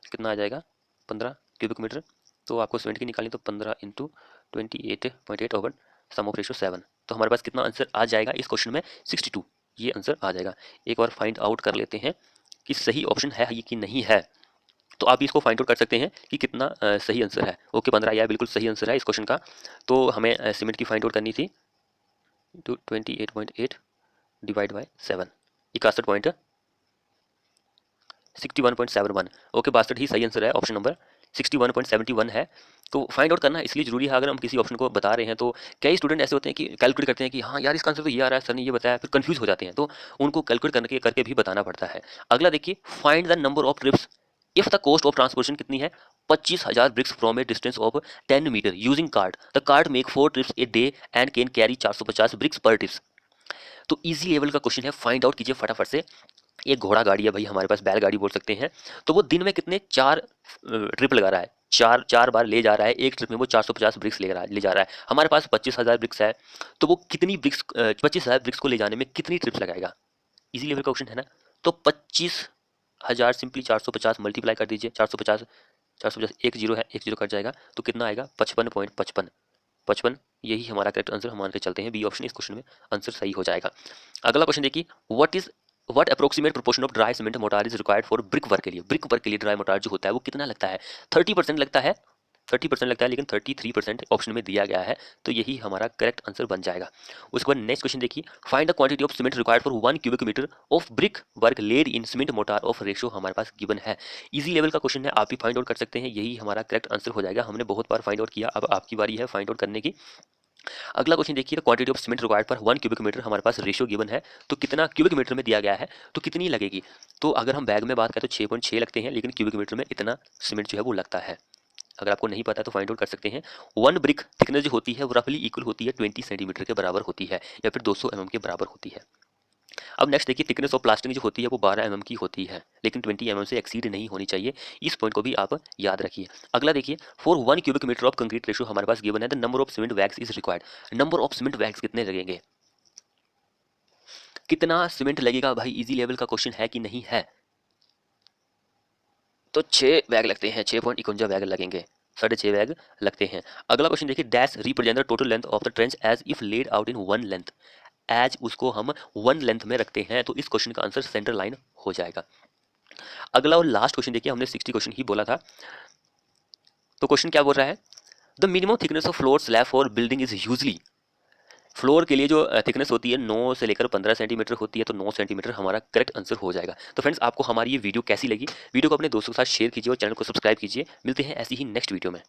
कितना आ जाएगा 15 क्यूबिक मीटर। तो आपको सीमेंट की निकालनी तो 15 into 28.8 over sum of ratio 7। तो हमारे पास कितना आंसर आ जाएगा इस क्वेश्चन में? 62, ये आंसर आ जाएगा। एक बार फाइंड आउट कर लेते हैं कि सही ऑप्शन है कि नहीं है। तो आप इसको फाइंड आउट कर सकते हैं कि कितना सही आंसर है। ओके 15 यह बिल्कुल सही आंसर है इस क्वेश्चन का। तो हमें सीमेंट की फाइंड आउट करनी थी, तो 28.8 डिवाइड बाय 7, 61.71। ओके 62 ही सही आंसर है, ऑप्शन नंबर 61.71 है। तो फाइंड आउट करना इसलिए जरूरी है, अगर हम किसी ऑप्शन को बता रहे हैं तो कई स्टूडेंट ऐसे होते हैं कि कैलकुलेट करते हैं कि हाँ यार इसका आंसर तो ये आ रहा है, सर ने ये बताया, फिर कंफ्यूज हो जाते हैं। तो उनको कैलकुलेट करके भी बताना पड़ता है। अगला देखिए, find the number of trips if the cost of transportation कितनी है? 25,000 bricks from a distance of 10 metre using cart. The cart make 4 trips a day and can carry 450 bricks per trips. तो इजी लेवल का question है, find out कीजिए फटाफट से। एक घोड़ा गाड़ी है भाई, हमारे पास बैलगाड़ी बोल सकते हैं। तो वो दिन में कितने 4 ट्रिप लगा रहा है, चार बार ले जा रहा है, एक ट्रिप में वो 450 ब्रिक्स ले जा रहा है। हमारे पास 25,000 ब्रिक्स है, तो वो कितनी ब्रिक्स 25,000 ब्रिक्स को ले जाने में कितनी ट्रिप्स लगाएगा? इजी लेवल का क्वेश्चन है ना। तो 25,000 सिंपली 450 मल्टीप्लाई कर दीजिए, 450 एक जीरो है, एक जीरो कट जाएगा, तो कितना आएगा 55.55, यही हमारा करेक्ट आंसर हम मान के चलते हैं। बी ऑप्शन इस क्वेश्चन में आंसर सही हो जाएगा। अगला क्वेश्चन देखिए, what approximate proportion of dry cement motor is required for brick work के लिए? ब्रिक वर्क के लिए ड्राई मोटार जो होता है वो कितना लगता है? 30% लगता है, 30% लगता है, लेकिन 33% ऑप्शन में दिया गया है। तो यही हमारा करेक्ट आंसर बन जाएगा। उसके बाद नेक्स्ट क्वेश्चन देखिए, find the quantity of cement required for 1 cubic metre of brick work laid in cement mortar of ratio हमारे पास गिवन है। इजी लेवल का क्वेश्चन है, आप भी फाइंड आउट कर सकते हैं, यही हमारा करेक्ट आंसर हो जाएगा। हमने बहुत बार फाइंड आउट किया, अब आपकी बारी है फाइंड आउट करने की। अगला क्वेश्चन देखिए, क्वांटिटी ऑफ सीमेंट रिक्वायर्ड पर 1 क्यूबिक मीटर हमारे पास रेशियो गिवन है, तो कितना क्यूबिक मीटर में दिया गया है, तो कितनी लगेगी? तो अगर हम बैग में बात करें तो 6.6 लगते हैं, लेकिन क्यूबिक मीटर में इतना सीमेंट जो है वो लगता है। अगर आपको नहीं पता है तो फाइंड आउट कर सकते हैं। 1 ब्रिक थिकनेस जो होती है वो रफली इक्वल होती है 20 सेंटीमीटर के बराबर होती है, या फिर 200 mm के बराबर होती है। अब नेक्स्ट देखिए, थिकनेस ऑफ प्लास्टिक जो होती है वो 12 mm की होती है, लेकिन 20 mm से एक्सीड नहीं होनी चाहिए। इस पॉइंट को भी आप याद रखिए। अगला देखिए, for 1 cubic metre of concrete ratio हमारे पास गिवन है, the number of cement bags is required. Number of cement bags कितने लगेंगे? कितना सीमेंट लगेगा भाई? इजी लेवल का क्वेश्चन है कि नहीं है? तो 6 बैग लगते हैं, 6.51 बैग लगेंगे, 6.5 बैग लगते हैं। अगला क्वेश्चन देखिए, dash represent the total length of the trench as if laid out in 1 length. As उसको हम 1 लेंथ में रखते हैं, तो इस क्वेश्चन का आंसर सेंटर लाइन हो जाएगा। अगला और लास्ट क्वेश्चन देखिए, हमने 60 क्वेश्चन ही बोला था। तो क्वेश्चन क्या बोल रहा है, the minimum thickness of floor slab for building is usually. Floor के लिए जो थिकनेस होती है 9 से लेकर 15 सेंटीमीटर होती है, तो 9 सेंटीमीटर हमारा करेक्ट आंसर हो जाएगा। तो फ्रेंड्स, आपको हमारी ये वीडियो कैसी लगी? वीडियो को अपने दोस्तों के साथ शेयर कीजिए और चैनल को सब्सक्राइब कीजिए। मिलते हैं ऐसी ही नेक्स्ट वीडियो में।